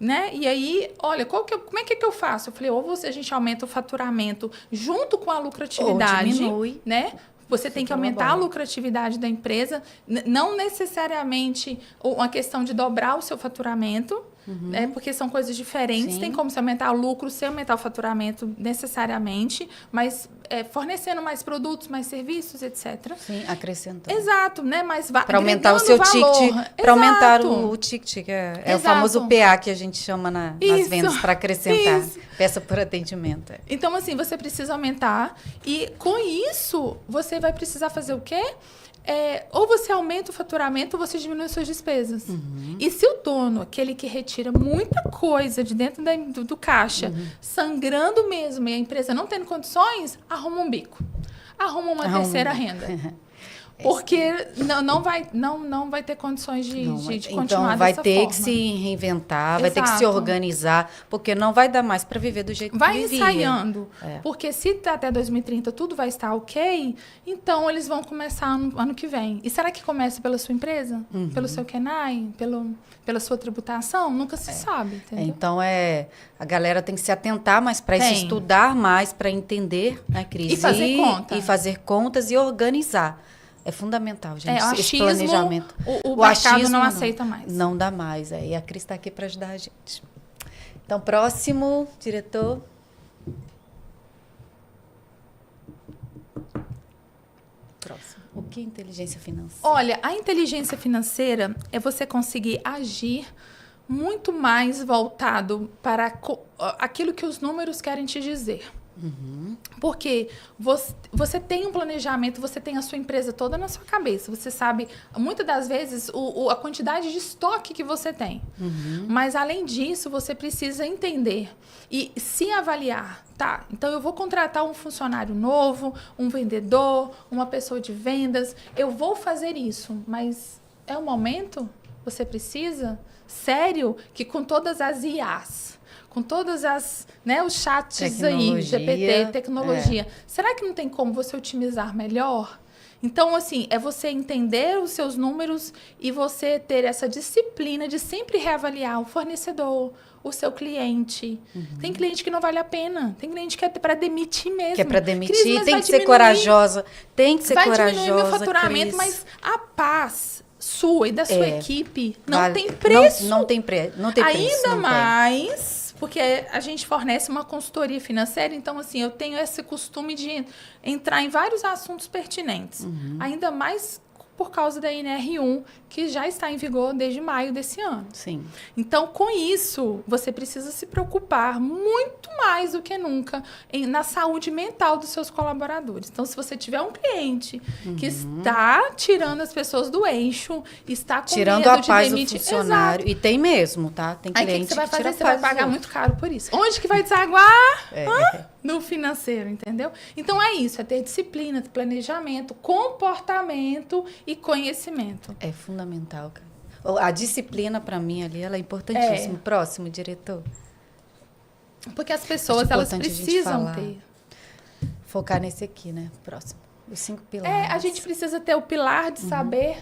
né? E aí, olha, como é que eu faço? Eu falei, a gente aumenta o faturamento junto com a lucratividade, ou diminui. né? Você tem que aumentar a lucratividade da empresa, não necessariamente uma questão de dobrar o seu faturamento, né? Porque são coisas diferentes. Sim. Tem como você aumentar o lucro sem aumentar o faturamento necessariamente, mas fornecendo mais produtos, mais serviços, etc. sim, acrescentando. Exato, né? Mas Para aumentar o seu ticket, para aumentar o ticket, que é o Exato. famoso PA que a gente chama nas Isso, vendas, para acrescentar. isso. Peça por atendimento. Então, assim, você precisa aumentar. E com isso, você vai precisar fazer o quê? Ou você aumenta o faturamento ou você diminui as suas despesas. E se o dono, aquele que retira muita coisa de dentro do caixa, sangrando mesmo, e a empresa não tendo condições, arruma um bico. Arruma uma terceira renda. Porque não vai ter condições de continuar então vai dessa ter forma. que se reinventar, vai ter que se Exato. organizar, porque não vai dar mais para viver do jeito Vai que vivia. ensaiando. Porque se até 2030 tudo vai estar ok, então eles vão começar ano que vem. E será que começa pela sua empresa? Pelo seu KENAI? Pela sua tributação? Nunca se sabe, entendeu? Então a galera tem que se atentar mais para isso, Tem. estudar mais para entender, né, Cris? E fazer conta. E fazer contas e organizar. É fundamental, gente, O esse achismo, planejamento. o mercado achismo não aceita mais. Não dá mais. E a Cris está aqui para ajudar a gente. Então, próximo, diretor. Próximo. O que é inteligência financeira? Olha, a inteligência financeira é você conseguir agir muito mais voltado para aquilo que os números querem te dizer. Porque você tem um planejamento, você tem a sua empresa toda na sua cabeça. Você sabe, muitas das vezes, a quantidade de estoque que você tem. Mas, além disso, você precisa entender e se avaliar. Tá, então eu vou contratar um funcionário novo, um vendedor, uma pessoa de vendas. Eu vou fazer isso, mas é o momento? Você precisa? Sério? Que com todas as IAs... com todas as, né, os chats aí, GPT, tecnologia. Será que não tem como você otimizar melhor? Então, assim, é você entender os seus números e você ter essa disciplina de sempre reavaliar o fornecedor, o seu cliente. Tem cliente que não vale a pena. Tem cliente que é para demitir mesmo. Que é para demitir, Cris, mas tem vai que ser diminuir. corajosa. Tem que ser Vai corajosa, diminuir meu faturamento, Cris. mas a paz sua e da sua É. equipe não Vale- tem preço. Não tem preço. Não tem preço. Ainda não tem. mais, porque a gente fornece uma consultoria financeira, então, assim, eu tenho esse costume de entrar em vários assuntos pertinentes. Ainda mais por causa da NR1, que já está em vigor desde maio desse ano. Sim. Então, com isso, você precisa se preocupar muito mais do que nunca na saúde mental dos seus colaboradores. Então, se você tiver um cliente que está tirando as pessoas do eixo, está com Tirando medo a de paz do demitir... funcionário. E tem mesmo, tá? Tem Aí o cliente que você vai fazer? tira Você a vai paz dos pagar outros. muito caro por isso. Onde que vai desaguar? É. No financeiro, entendeu? Então é isso, é ter disciplina, planejamento, comportamento e conhecimento. É fundamental, cara. A disciplina, para mim, ali, ela é importantíssima. Próximo, diretor. Porque as pessoas, Acho elas importante a gente precisam falar. ter. Focar nesse aqui, né? Próximo. Os 5 pilares. É, a gente precisa ter o pilar de saber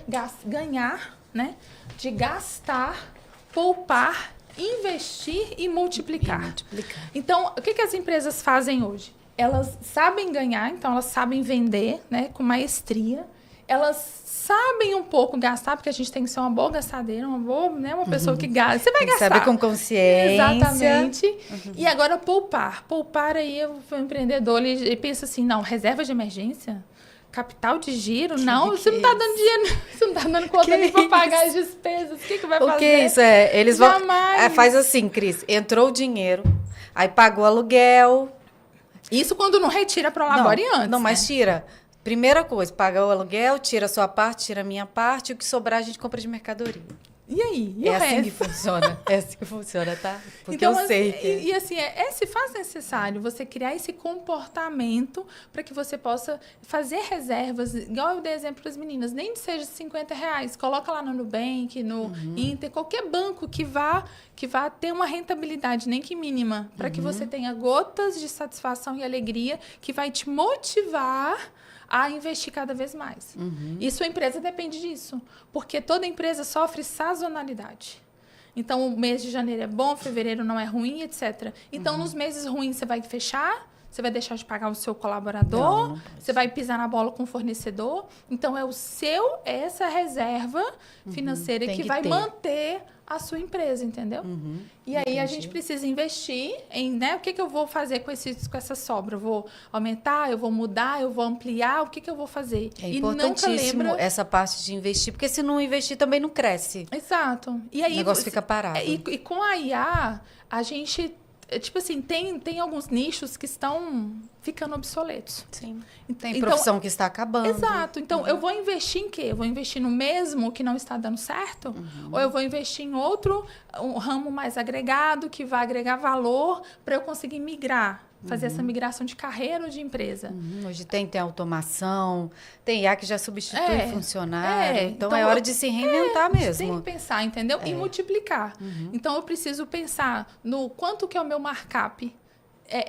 ganhar, né? De gastar, poupar, investir e multiplicar. multiplicar. Então, o que, que as empresas fazem hoje? Elas sabem ganhar, então elas sabem vender, né, com maestria. Elas sabem um pouco gastar, porque a gente tem que ser uma boa gastadeira, uma boa, né, uma pessoa que gasta. Você vai Tem que gastar. saber com consciência. Exatamente. E agora poupar. Poupar aí, o empreendedor, ele pensa assim, não, reserva de emergência? Capital de giro? Não, você não tá dando dinheiro, você não tá dando conta nem pra pagar as despesas. O que vai fazer? O que é isso? Eles vão. Jamais. Faz assim, Cris. Entrou o dinheiro, aí pagou o aluguel. Isso quando não retira pro laboriante. Não, mas tira. Primeira coisa, paga o aluguel, tira a sua parte, tira a minha parte, e o que sobrar a gente compra de mercadoria. E aí? E É o assim que resto? funciona. É assim que funciona, tá? Porque Então, eu sei. assim, e assim, se faz necessário você criar esse comportamento para que você possa fazer reservas, igual eu dei exemplo para as meninas, nem que seja R$50, coloca lá no Nubank, no Inter, qualquer banco que vá ter uma rentabilidade, nem que mínima, para que você tenha gotas de satisfação e alegria que vai te motivar a investir cada vez mais. E sua empresa depende disso, porque toda empresa sofre sazonalidade. Então, o mês de janeiro é bom, fevereiro não é ruim, etc. Então, nos meses ruins, você vai fechar, você vai deixar de pagar o seu colaborador, Não pode. você vai pisar na bola com o fornecedor. Então, essa reserva financeira tem que que vai ter. manter a sua empresa, entendeu? E aí, a Entendi. gente precisa investir em, né, o que eu vou fazer com essa sobra? Eu vou aumentar, eu vou mudar, eu vou ampliar, o que eu vou fazer? É E nunca importantíssimo lembra... essa parte de investir, porque se não investir também não cresce. Exato. E aí, O negócio fica parado. E com a IA, a gente, tipo assim, tem alguns nichos que estão ficando obsoletos. Sim. Tem Então, profissão que está acabando. exato. Então, eu vou investir em quê? Eu vou investir no mesmo que não está dando certo? Ou eu vou investir em outro, um ramo mais agregado, que vai agregar valor para eu conseguir migrar? Fazer essa migração de carreira ou de empresa? Hoje tem automação, tem IA que já substitui funcionário. Então, então é hora de se reinventar Tem mesmo. que pensar, entendeu? E multiplicar. Então, eu preciso pensar no quanto que é o meu markup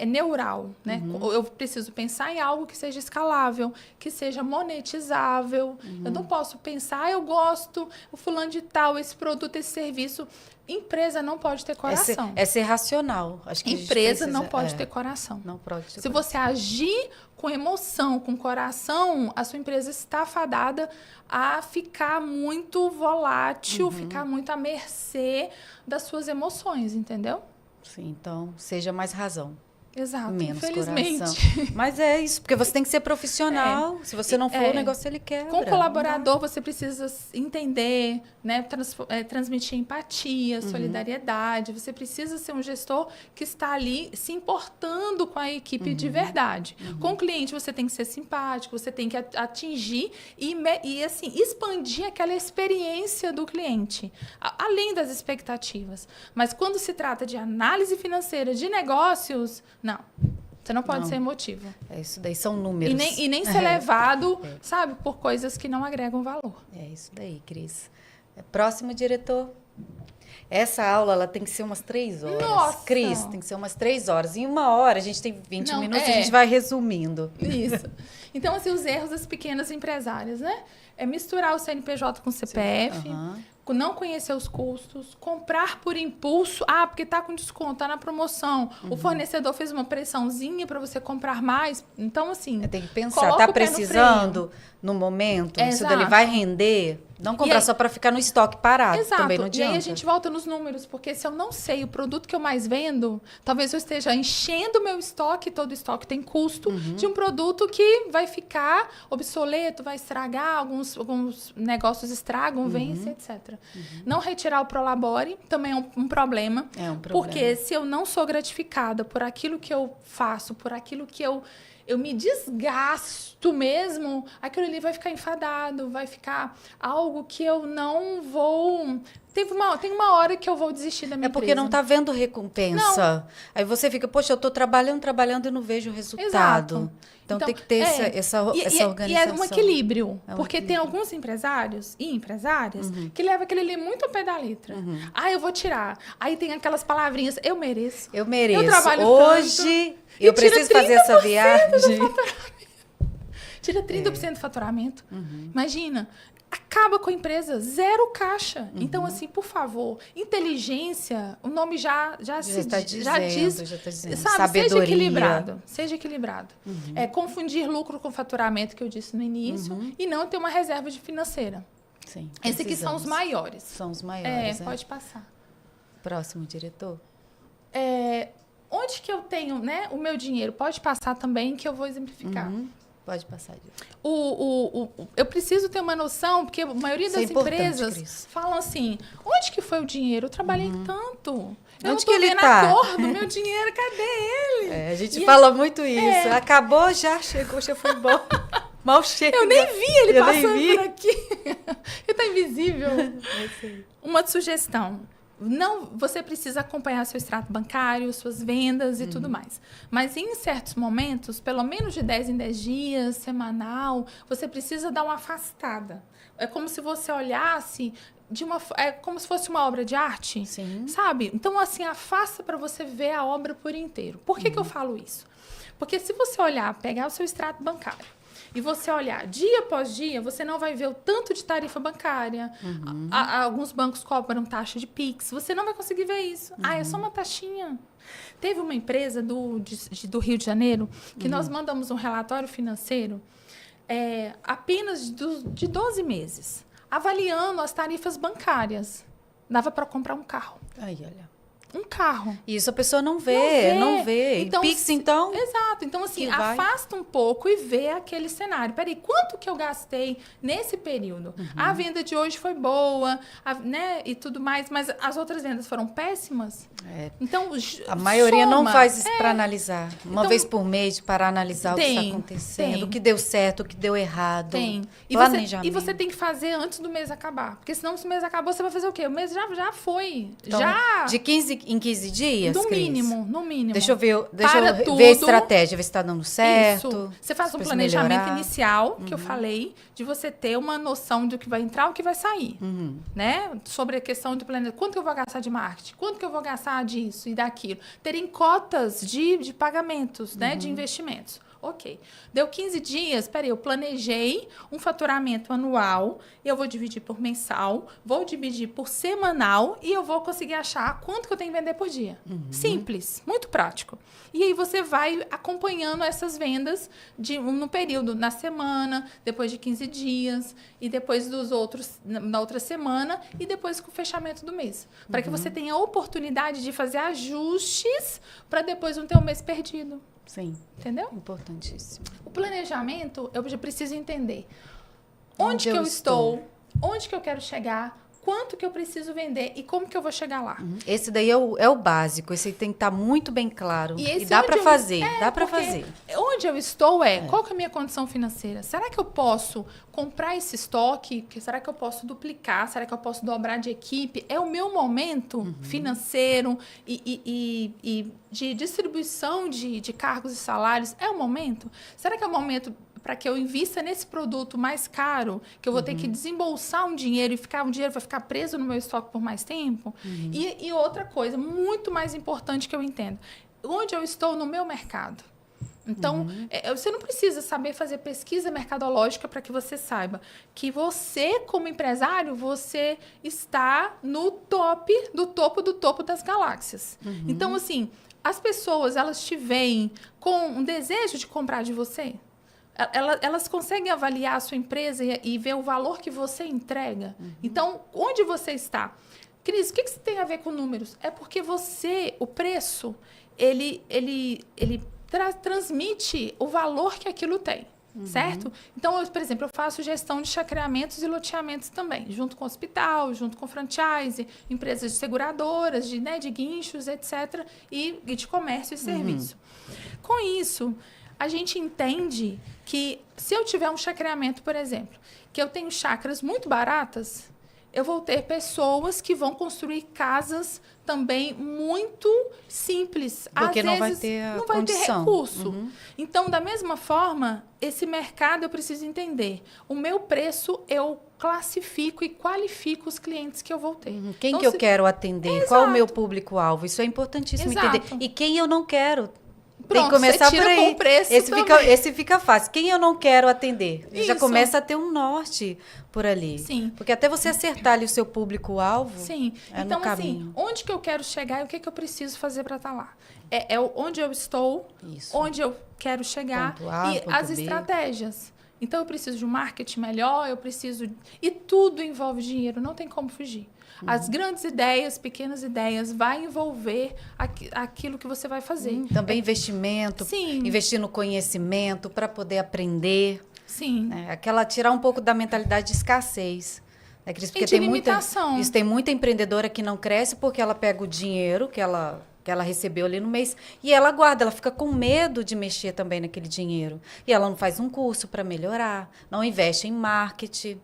neural, né? Eu preciso pensar em algo que seja escalável, que seja monetizável. Eu não posso pensar, eu gosto, o fulano de tal, esse produto, esse serviço. Empresa não pode ter coração. É ser racional. Acho que a gente Empresa não precisa- pode ter coração. Não pode ter Se você agir com emoção, com coração, a sua empresa está fadada a ficar muito volátil, ficar muito à mercê das suas emoções, entendeu? Sim, então, seja mais razão. Exato, Menos infelizmente. coração. Mas é isso, porque você tem que ser profissional. Se você não for, o negócio ele quebra. Com o colaborador, você precisa entender, né, transmitir empatia, solidariedade. Você precisa ser um gestor que está ali se importando com a equipe de verdade. Com o cliente, você tem que ser simpático, você tem que atingir e assim, expandir aquela experiência do cliente, além das expectativas. Mas quando se trata de análise financeira de negócios, não. Você não pode Não. ser emotivo. É isso daí, são números. E nem ser levado, sabe, por coisas que não agregam valor. É isso daí, Cris. Próximo, diretor. Essa aula ela tem que ser umas 3 horas. Nossa! Cris, tem que ser umas 3 horas. Em 1 hora, a gente tem 20 Não, minutos, é. a gente vai resumindo. Isso. Então, assim, os erros das pequenas empresárias, né? É misturar o CNPJ com o CPF, Aham. não conhecer os custos, comprar por impulso. Ah, porque tá com desconto, tá na promoção. O fornecedor fez uma pressãozinha para você comprar mais. Então, assim, Tem que pensar, coloca tá o pé no precisando no momento, isso dali Exato. vai render. Não comprar aí- só para ficar no estoque parado, Exato. também não E adianta. aí a gente volta nos números, porque se eu não sei o produto que eu mais vendo, talvez eu esteja enchendo o meu estoque, todo estoque tem custo, de um produto que vai ficar obsoleto, vai estragar, alguns negócios estragam, vencem, etc. Não retirar o Prolabore também é um problema. É um problema. Porque se eu não sou gratificada por aquilo que eu faço, por aquilo que eu me desgasto mesmo, aquilo ali vai ficar enfadado, vai ficar algo que eu não vou... Tem uma hora que eu vou desistir da minha É porque empresa. não tá vendo recompensa. Aí você fica, poxa, eu tô trabalhando e não vejo resultado. Exato. Então tem que ter essa organização. E é um equilíbrio. É um porque tem equilíbrio. alguns empresários e empresárias que levam aquele ali muito ao pé da letra. Ah, eu vou tirar. Aí tem aquelas palavrinhas, eu mereço. Eu mereço. Eu trabalho Hoje tanto. eu E tira preciso fazer essa 30% viagem. Tira 30% do faturamento. Imagina. Acaba com a empresa, zero caixa. Então, assim, por favor, inteligência, o nome já está diz. dizendo. Sabe, Sabedoria. seja equilibrado. Seja equilibrado. É confundir lucro com faturamento, que eu disse no início, e não ter uma reserva de financeira. Sim, Esses aqui são os precisamos. maiores. São os maiores. né? Pode passar. Próximo, diretor. Onde que eu tenho, né, o meu dinheiro? Pode passar também, que eu vou exemplificar. Pode passar, diretor. Eu preciso ter uma noção, porque a maioria Isso é das importante, empresas Cris. falam assim, onde que foi o dinheiro? Eu trabalhei tanto. Eu não Onde tô que ele vendo tá? a cor do meu dinheiro, cadê ele? A gente E fala muito isso. Acabou, já chegou, já foi embora. Mal chega. Eu nem vi ele Eu nem passando vi. por aqui. Ele tá invisível. Uma sugestão. Não, você precisa acompanhar seu extrato bancário, suas vendas e tudo mais. Mas em certos momentos, pelo menos de 10 em 10 dias, semanal, você precisa dar uma afastada. É como se você olhasse é como se fosse uma obra de arte, Sim. sabe? Então, assim, afasta para você ver a obra por inteiro. Por que eu falo isso? Porque se você olhar, pegar o seu extrato bancário, e você olhar dia após dia, você não vai ver o tanto de tarifa bancária. Alguns bancos cobram taxa de Pix. Você não vai conseguir ver isso. É só uma taxinha. Teve uma empresa do Rio de Janeiro que nós mandamos um relatório financeiro apenas de 12 meses, avaliando as tarifas bancárias. Dava para comprar um carro. Aí, olha. Um carro. Isso a pessoa não vê. Então, Pix, então... Exato. Então, assim, que vai. afasta um pouco e vê aquele cenário. Peraí, quanto que eu gastei nesse período? A venda de hoje foi boa, né? E tudo mais, mas as outras vendas foram péssimas. Então, A maioria não soma. faz isso para analisar. Uma Então, vez por mês para analisar o que está acontecendo, tem. o que deu certo, o que deu errado. Tem. Planejamento. E você tem que fazer antes do mês acabar. Porque senão, se o mês acabou, você vai fazer o quê? O mês já foi. Então, já. De 15 em 15 dias, No Cris? mínimo, no mínimo. Deixa eu ver Para a tudo. estratégia, ver se está dando certo. Isso. Você faz se um precisa planejamento melhorar. inicial, que eu falei, de você ter uma noção do que vai entrar e o que vai sair. Né? Sobre a questão do planejamento. Quanto que eu vou gastar de marketing? Quanto que eu vou gastar disso e daquilo? Terem cotas de pagamentos, né? De investimentos. Ok. Deu 15 dias, peraí, eu planejei um faturamento anual, eu vou dividir por mensal, vou dividir por semanal e eu vou conseguir achar quanto que eu tenho que vender por dia. Simples, muito prático. E aí você vai acompanhando essas vendas no período, na semana, depois de 15 dias, e depois dos outros, na outra semana, e depois com o fechamento do mês. Para que você tenha a oportunidade de fazer ajustes para depois não ter um mês perdido. Sim, Entendeu? importantíssimo. O planejamento, eu já preciso entender Onde onde que eu eu estou, onde que eu quero chegar, quanto que eu preciso vender e como que eu vou chegar lá. Esse daí é o básico, esse aí tem que estar muito bem claro. E E, esse dá onde para eu- fazer, é, dá para porque fazer. Onde eu estou qual que é a minha condição financeira? Será que eu posso comprar esse estoque? Será que eu posso duplicar? Será que eu posso dobrar de equipe? É o meu momento financeiro e de distribuição de cargos e salários? É o momento? Será que é o momento para que eu invista nesse produto mais caro, que eu vou ter que desembolsar um dinheiro e o dinheiro vai ficar preso no meu estoque por mais tempo? E outra coisa, muito mais importante que eu entendo, onde eu estou no meu mercado. Então, você não precisa saber fazer pesquisa mercadológica para que você saiba que você, como empresário, você está no topo do topo das galáxias. Então, assim, as pessoas, elas te veem com um desejo de comprar de você? Elas conseguem avaliar a sua empresa e ver o valor que você entrega? Então, onde você está? Cris, o que isso tem a ver com números? É porque o preço, ele transmite o valor que aquilo tem, certo? Então, por exemplo, eu faço gestão de chacreamentos e loteamentos também, junto com hospital, junto com franchise, empresas de seguradoras, de guinchos, etc., e de comércio e serviço. Com isso, a gente entende que se eu tiver um chacreamento, por exemplo, que eu tenho chácaras muito baratas, eu vou ter pessoas que vão construir casas também muito simples. Porque Às não vai vezes, ter a não vai ter condição. recurso. Então, da mesma forma, esse mercado eu preciso entender. O meu preço, eu classifico e qualifico os clientes que eu vou ter. Quem Então, que eu quero atender? Qual o meu público-alvo? Isso é importantíssimo Exato. entender. E quem eu não quero? Pronto, tem que começar você tira por aí. com o preço Esse fica fácil. Quem eu não quero atender? Já Isso. começa a ter um norte por ali. Sim. Porque até você acertar ali o seu público-alvo, Sim. é Então, no caminho. assim, onde que eu quero chegar e o que eu preciso fazer para estar lá? É onde eu estou, Isso. onde eu quero chegar Ponto A, e ponto as B. estratégias. Então, eu preciso de um marketing melhor, eu preciso... E tudo envolve dinheiro, não tem como fugir. As grandes ideias, pequenas ideias, vai envolver aquilo que você vai fazer. Também investimento, Sim. investir no conhecimento para poder aprender. Sim. Né? Tirar um pouco da mentalidade de escassez. Né, Cris? Porque E de limitação. Tem muita empreendedora que não cresce porque ela pega o dinheiro que ela recebeu ali no mês e ela guarda, ela fica com medo de mexer também naquele dinheiro. E ela não faz um curso para melhorar, não investe em marketing.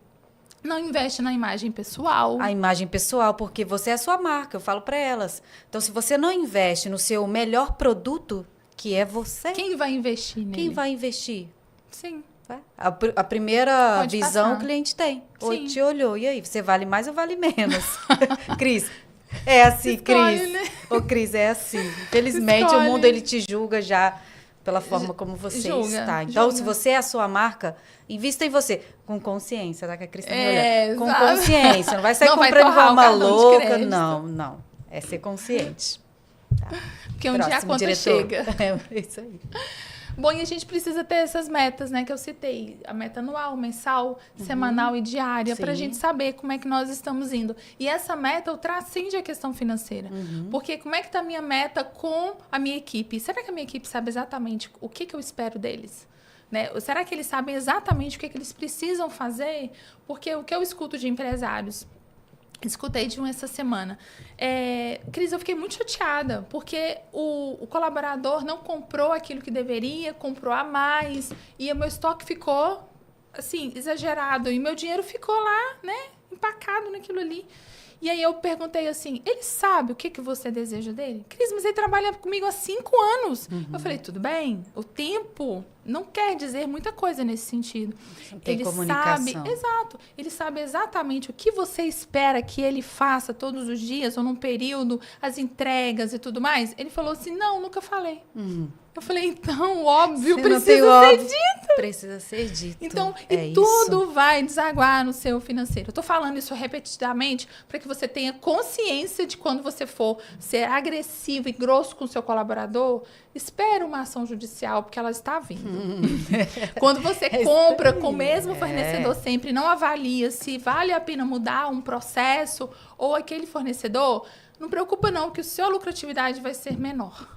Não investe na imagem pessoal. A imagem pessoal, porque você é a sua marca, eu falo para elas. Então, se você não investe no seu melhor produto, que é você, Quem vai investir nele? quem vai investir? Sim. A primeira Pode visão passar. o cliente tem. Oi, Sim. te olhou. E aí, você vale mais ou vale menos? Cris, é assim, Escolhe, Cris. né? Ô, Cris, é assim. Infelizmente, Escolhe. o mundo ele te julga já pela forma como você Julga, está. Então, julga. se você é a sua marca, invista em você. Com consciência, tá? Que a Cris tá me É, olhando. Com exato. consciência. Não vai sair Não vai comprando torrar igual o uma cartão de louca. crédito. Não. É ser consciente. Tá. Porque um dia a Próximo, conta diretor. chega. É isso aí. Bom, e a gente precisa ter essas metas, né, que eu citei. A meta anual, mensal, semanal e diária, para a Sim. gente saber como é que nós estamos indo. E essa meta transcende a questão financeira. Porque como é que está a minha meta com a minha equipe? Será que a minha equipe sabe exatamente o que eu espero deles? Né? Será que eles sabem exatamente o que eles precisam fazer? Porque o que eu escuto de empresários... Escutei de um essa semana. Cris, eu fiquei muito chateada, porque o colaborador não comprou aquilo que deveria, comprou a mais, e o meu estoque ficou, assim, exagerado, e meu dinheiro ficou lá, né, empacado naquilo ali. E aí eu perguntei assim, ele sabe o que você deseja dele? Cris, mas ele trabalha comigo há 5 anos. Eu falei, tudo bem, o tempo não quer dizer muita coisa nesse sentido. Tem Ele comunicação. sabe, exato, ele sabe exatamente o que você espera que ele faça todos os dias, ou num período, as entregas e tudo mais. Ele falou assim, não, nunca falei. Eu falei, então, óbvio, Você não tem precisa ser óbvio. dito. Precisa ser dito. Então, é e tudo isso. vai desaguar no seu financeiro. Eu tô falando isso repetidamente para que você tenha consciência de quando você for ser agressivo e grosso com o seu colaborador, espere uma ação judicial, porque ela está vindo. Quando você compra com o mesmo fornecedor sempre, não avalia se vale a pena mudar um processo ou aquele fornecedor, não preocupa não, que a sua lucratividade vai ser menor.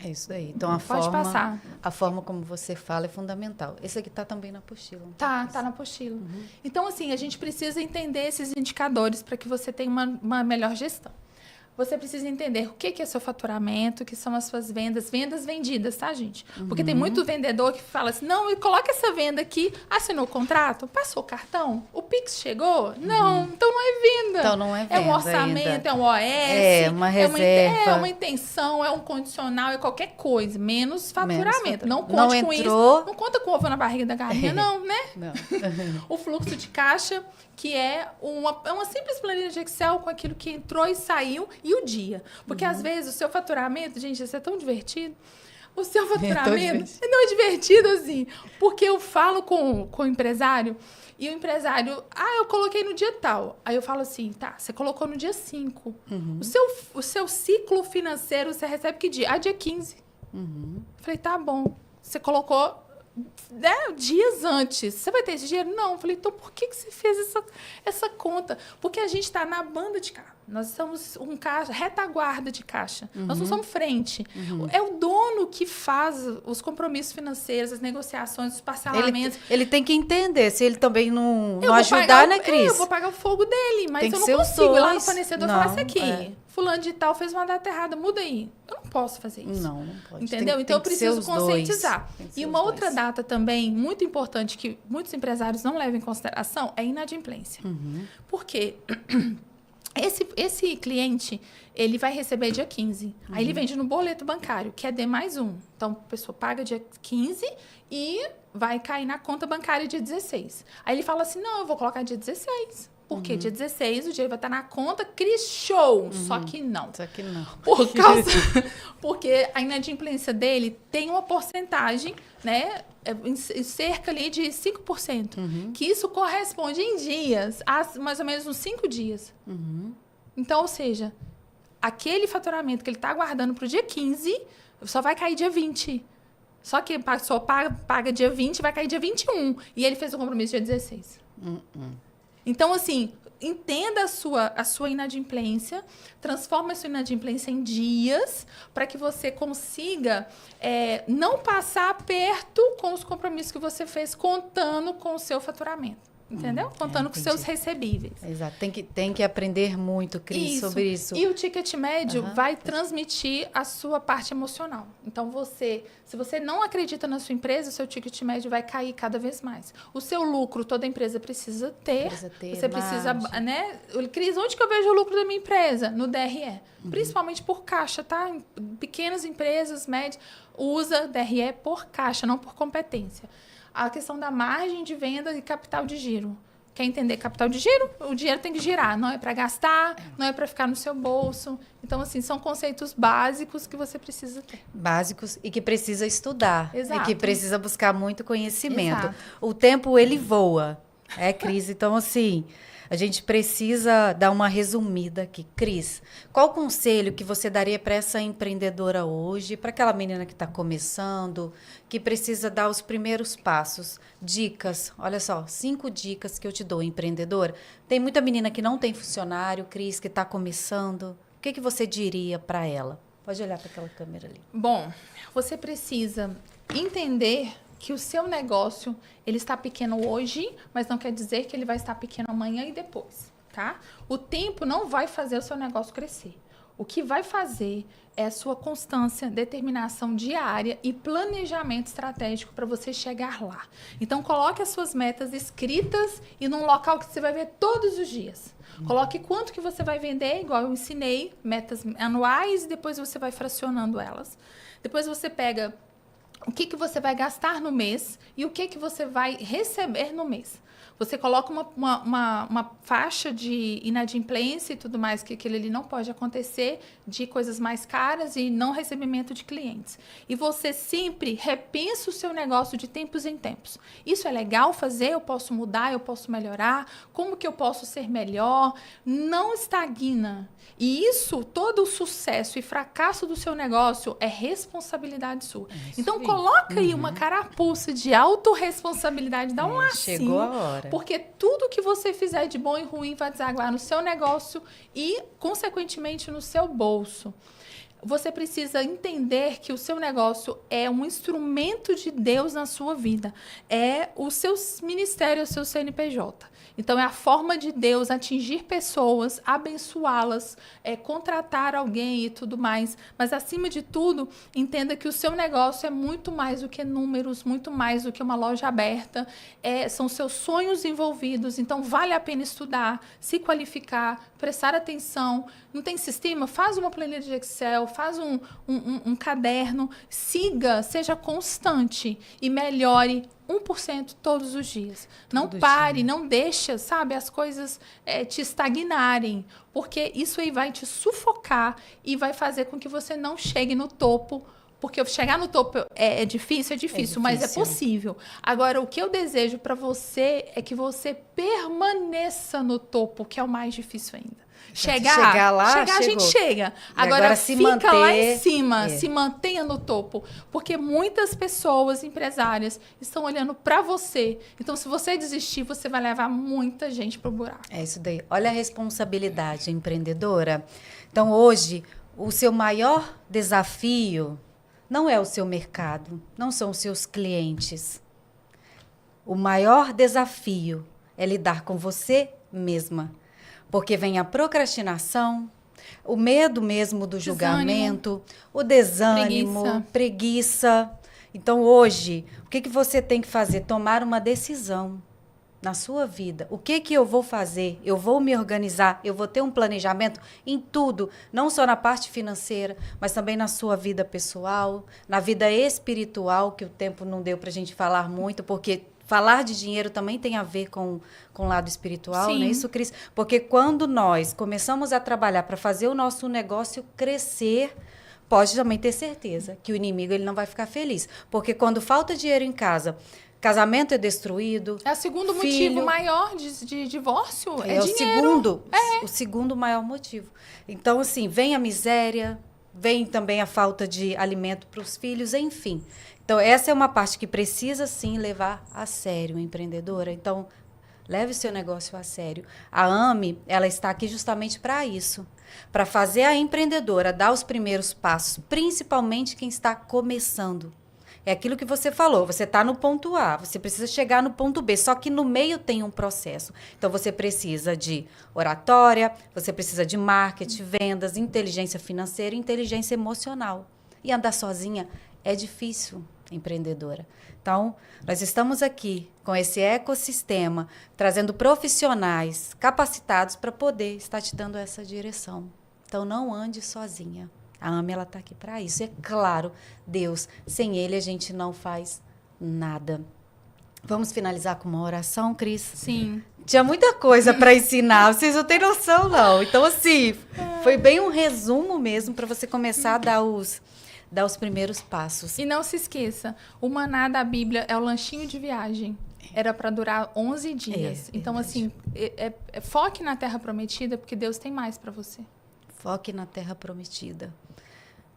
É isso aí. Então, Pode passar. a forma como você fala é fundamental. Esse aqui tá também na apostila. não Tá na apostila. Então, assim, a gente precisa entender esses indicadores para que você tenha uma melhor gestão. você precisa entender o que é seu faturamento, o que são as suas vendas vendidas, tá, gente? Porque tem muito vendedor que fala assim, não, coloca essa venda aqui, assinou o contrato, passou o cartão, o Pix chegou? Não, então não é venda. Então não é É um venda orçamento, ainda. é um OS, É uma reserva. é uma intenção, é um condicional, é qualquer coisa, menos faturamento. Não conte Não com entrou. isso, não conta com ovo na barriga da galinha, não, né? Não. O fluxo de caixa, que é uma simples planilha de Excel com aquilo que entrou e saiu e o dia. Porque, às vezes, o seu faturamento... Gente, isso é tão divertido. O seu faturamento é tão divertido, assim. Porque eu falo com o empresário e o empresário... eu coloquei no dia tal. Aí eu falo assim, tá, você colocou no dia 5. O seu ciclo financeiro, você recebe que dia? Dia 15. Falei, tá bom. Você colocou... dias antes. Você vai ter esse dinheiro? Não. Eu falei, então por que você fez essa conta? Porque a gente está na banda de cá. Nós somos um caixa, retaguarda de caixa. Nós não somos frente. É o dono que faz os compromissos financeiros, as negociações, os parcelamentos. Ele tem que entender. Se ele também não ajudar, né, Cris? Eu vou pagar o fogo dele, mas Tem que eu ser não os consigo ir lá no dois. fornecedor e Não, falar assim aqui. é. Fulano de tal fez uma data errada, muda aí. Eu não posso fazer isso. Não pode. Entendeu? Tem então, eu que ser preciso os dois. conscientizar. Tem que ser E os uma dois. outra data também muito importante que muitos empresários não levam em consideração é a inadimplência. Por quê? Esse cliente, ele vai receber dia 15. Aí ele vende no boleto bancário, que é D+1. Então, a pessoa paga dia 15 e vai cair na conta bancária dia 16. Aí ele fala assim, não, eu vou colocar dia 16. Porque dia 16 o dinheiro vai estar na conta Cris Show. Só que não. Só que não. Porque a inadimplência dele tem uma porcentagem, né? Em cerca ali de 5%. Que isso corresponde em dias, a mais ou menos uns 5 dias. Então, ou seja, aquele faturamento que ele está guardando para o dia 15 só vai cair dia 20. Só que a pessoa paga dia 20 vai cair dia 21. E ele fez o compromisso dia 16. Então, assim, entenda a sua inadimplência, transforma a sua inadimplência em dias para que você consiga não passar aperto com os compromissos que você fez, contando com o seu faturamento. Entendeu? Contando com seus recebíveis. Exato. Tem que aprender muito, Cris, sobre isso. E o ticket médio vai transmitir a sua parte emocional. Então, se você não acredita na sua empresa, o seu ticket médio vai cair cada vez mais. O seu lucro, toda empresa precisa ter. Você precisa, né? Cris, onde que eu vejo o lucro da minha empresa? No DRE. Principalmente por caixa, tá? Em pequenas empresas, médias, usa DRE por caixa, não por competência. A questão da margem de venda e capital de giro. Quer entender capital de giro? O dinheiro tem que girar, não é para gastar, não é para ficar no seu bolso. Então, assim, são conceitos básicos que você precisa ter. Básicos e que precisa estudar. Exato. E que precisa buscar muito conhecimento. Exato. O tempo, ele voa. Cris? Então, assim, a gente precisa dar uma resumida aqui. Cris, qual o conselho que você daria para essa empreendedora hoje, para aquela menina que está começando, que precisa dar os primeiros passos? Dicas, olha só, 5 dicas que eu te dou, empreendedora. Tem muita menina que não tem funcionário, Cris, que está começando. O que você diria para ela? Pode olhar para aquela câmera ali. Bom, você precisa entender que o seu negócio, ele está pequeno hoje, mas não quer dizer que ele vai estar pequeno amanhã e depois, tá? O tempo não vai fazer o seu negócio crescer. O que vai fazer é a sua constância, determinação diária e planejamento estratégico para você chegar lá. Então, coloque as suas metas escritas e num local que você vai ver todos os dias. Coloque quanto que você vai vender, igual eu ensinei, metas anuais, e depois você vai fracionando elas. Depois você pega o que você vai gastar no mês e o que você vai receber no mês. Você coloca uma faixa de inadimplência e tudo mais, que aquilo ali não pode acontecer, de coisas mais caras e não recebimento de clientes. E você sempre repensa o seu negócio de tempos em tempos. Isso é legal fazer? Eu posso mudar? Eu posso melhorar? Como que eu posso ser melhor? Não estagna. E isso, todo o sucesso e fracasso do seu negócio é responsabilidade sua. Então, coloca aí uma carapuça de autorresponsabilidade, dá um lacinho. Chegou a hora. Porque tudo que você fizer de bom e ruim vai desaguar no seu negócio e, consequentemente, no seu bolso. você precisa entender que o seu negócio é um instrumento de Deus na sua vida. É o seu ministério, o seu CNPJ. Então, é a forma de Deus atingir pessoas, abençoá-las, contratar alguém e tudo mais. Mas, acima de tudo, entenda que o seu negócio é muito mais do que números, muito mais do que uma loja aberta. São seus sonhos envolvidos. Então, vale a pena estudar, se qualificar, prestar atenção. Não tem sistema? Faz uma planilha de Excel, faz um caderno, siga, seja constante e melhore 1% todos os dias. Não pare, não deixa, sabe, as coisas te estagnarem, porque isso aí vai te sufocar e vai fazer com que você não chegue no topo. Porque chegar no topo é difícil, mas é possível. Agora, o que eu desejo para você é que você permaneça no topo, que é o mais difícil ainda. Chegar lá, a gente chega. Agora se fica manter, lá em cima, se mantenha no topo. Porque muitas pessoas, empresárias, estão olhando para você. Então, se você desistir, você vai levar muita gente pro buraco. É isso daí. Olha a responsabilidade empreendedora. Então, hoje, o seu maior desafio não é o seu mercado, não são os seus clientes. O maior desafio é lidar com você mesma. Porque vem a procrastinação, o medo mesmo do julgamento, o desânimo, preguiça. Então, hoje, o que você tem que fazer? Tomar uma decisão na sua vida. O que eu vou fazer? Eu vou me organizar, eu vou ter um planejamento em tudo, não só na parte financeira, mas também na sua vida pessoal, na vida espiritual, que o tempo não deu para a gente falar muito, porque falar de dinheiro também tem a ver com o lado espiritual, Sim. não é isso, Cris? Porque quando nós começamos a trabalhar para fazer o nosso negócio crescer, pode também ter certeza que o inimigo ele não vai ficar feliz. Porque quando falta dinheiro em casa, casamento é destruído. É o segundo motivo maior de divórcio, é dinheiro. O segundo maior motivo. Então, assim, vem a miséria, vem também a falta de alimento para os filhos, enfim. Então, essa é uma parte que precisa, sim, levar a sério, empreendedora. Então, leve o seu negócio a sério. A AME, ela está aqui justamente para isso. Para fazer a empreendedora dar os primeiros passos, principalmente quem está começando. É aquilo que você falou, você está no ponto A, você precisa chegar no ponto B, só que no meio tem um processo. Então, você precisa de oratória, você precisa de marketing, vendas, inteligência financeira e inteligência emocional. E andar sozinha é difícil, empreendedora. Então, nós estamos aqui com esse ecossistema, trazendo profissionais capacitados para poder estar te dando essa direção. Então, não ande sozinha. A AME, ela está aqui para isso. E é claro, Deus, sem Ele a gente não faz nada. Vamos finalizar com uma oração, Cris? Sim. Tinha muita coisa para ensinar, vocês não têm noção, não. Então, assim, foi bem um resumo mesmo para você começar a dar os primeiros passos. E não se esqueça, o maná da Bíblia é o lanchinho de viagem. Era para durar 11 dias. Então, assim, foque na Terra Prometida, porque Deus tem mais para você. Foque na Terra Prometida.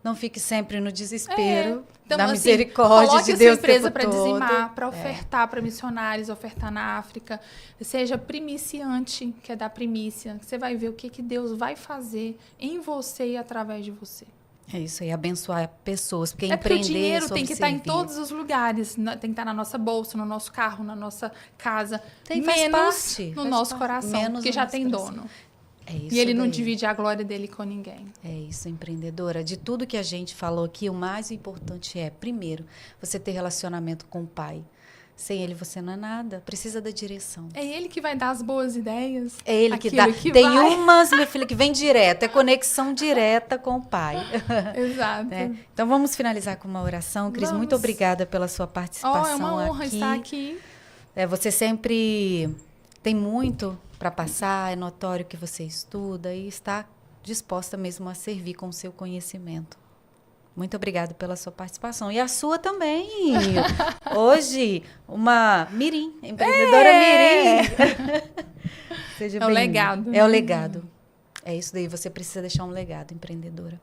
Não fique sempre no desespero, então, da assim, misericórdia de Deus. Coloque a sua empresa para dizimar, para ofertar para missionários, ofertar na África. Seja primiciante, que é da primícia. Você vai ver o que Deus vai fazer em você e através de você. É isso aí, abençoar pessoas, porque porque empreender o dinheiro é tem que estar em servir. todos os lugares. Tem que estar na nossa bolsa, no nosso carro, na nossa casa. Faz menos parte, no faz nosso parte. coração, Menos porque no já nosso tem coração. dono. É isso E ele não daí. divide a glória dele com ninguém. É isso, empreendedora. De tudo que a gente falou aqui, o mais importante é, primeiro, você ter relacionamento com o Pai. Sem Ele você não é nada, precisa da direção. É ele que vai dar as boas ideias. É Ele que aquilo dá. que Tem vai. umas, minha filha, que vem direto, é conexão direta com o Pai. Exato. Né? Então vamos finalizar com uma oração. Cris, Vamos. muito obrigada pela sua participação É uma honra aqui. estar aqui. Você sempre tem muito para passar, é notório que você estuda e está disposta mesmo a servir com o seu conhecimento. Muito obrigada pela sua participação. E a sua também. Hoje, uma mirim, empreendedora mirim. Seja É o bem-vinda. legado. É o legado. É isso daí, você precisa deixar um legado, empreendedora.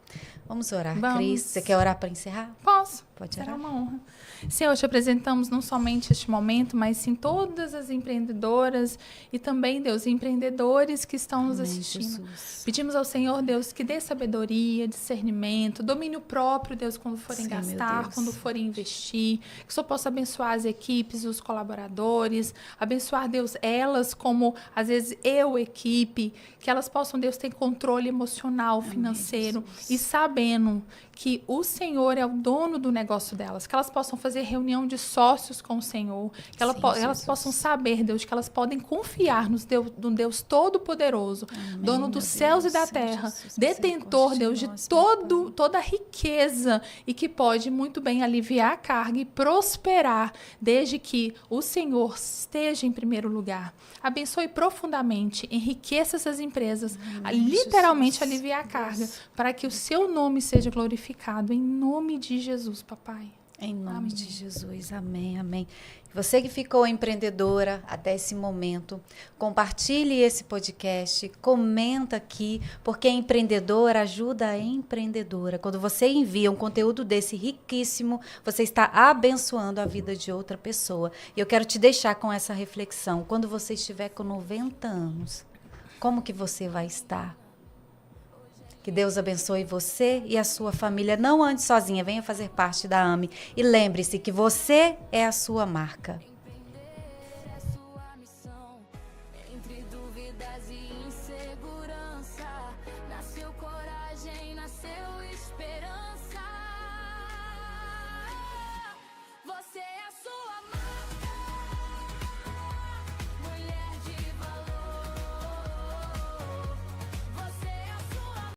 Vamos orar, Vamos. Cris. Você quer orar para encerrar? Posso. Pode Será orar. uma honra. Senhor, te apresentamos não somente este momento, mas sim todas as empreendedoras e também, Deus, empreendedores que estão nos Amém, assistindo. Jesus. Pedimos ao Senhor, Deus, que dê sabedoria, discernimento, domínio próprio, Deus, quando forem Sim, meu gastar, Deus. quando forem investir. Que o Senhor possa abençoar as equipes, os colaboradores, abençoar, Deus, elas como, às vezes, equipe, que elas possam, Deus, ter controle emocional, financeiro e sabendo que o Senhor é o dono do negócio delas, que elas possam fazer reunião de sócios com o Senhor, que elas Jesus. possam saber, Deus, que elas podem confiar no Deus Todo-Poderoso, dono dos meu céus Deus, e da Senhor terra, Jesus, detentor, misericórdia Deus, de de nós, meu toda a riqueza e que pode muito bem aliviar a carga e prosperar, desde que o Senhor esteja em primeiro lugar. Abençoe profundamente, enriqueça essas empresas, literalmente Jesus. aliviar a carga, para que o seu nome seja glorificado, em nome de Jesus, papai. Em nome Amém. de Jesus, amém, amém. Você que ficou empreendedora até esse momento, compartilhe esse podcast, comenta aqui, porque empreendedora ajuda a empreendedora. Quando você envia um conteúdo desse riquíssimo, você está abençoando a vida de outra pessoa. E eu quero te deixar com essa reflexão. Quando você estiver com 90 anos, como que você vai estar? Que Deus abençoe você e a sua família. Não ande sozinha, venha fazer parte da AME. E lembre-se que você é a sua marca. Empreender é sua missão. Entre dúvidas e insegurança, nasceu coragem, nasceu esperança.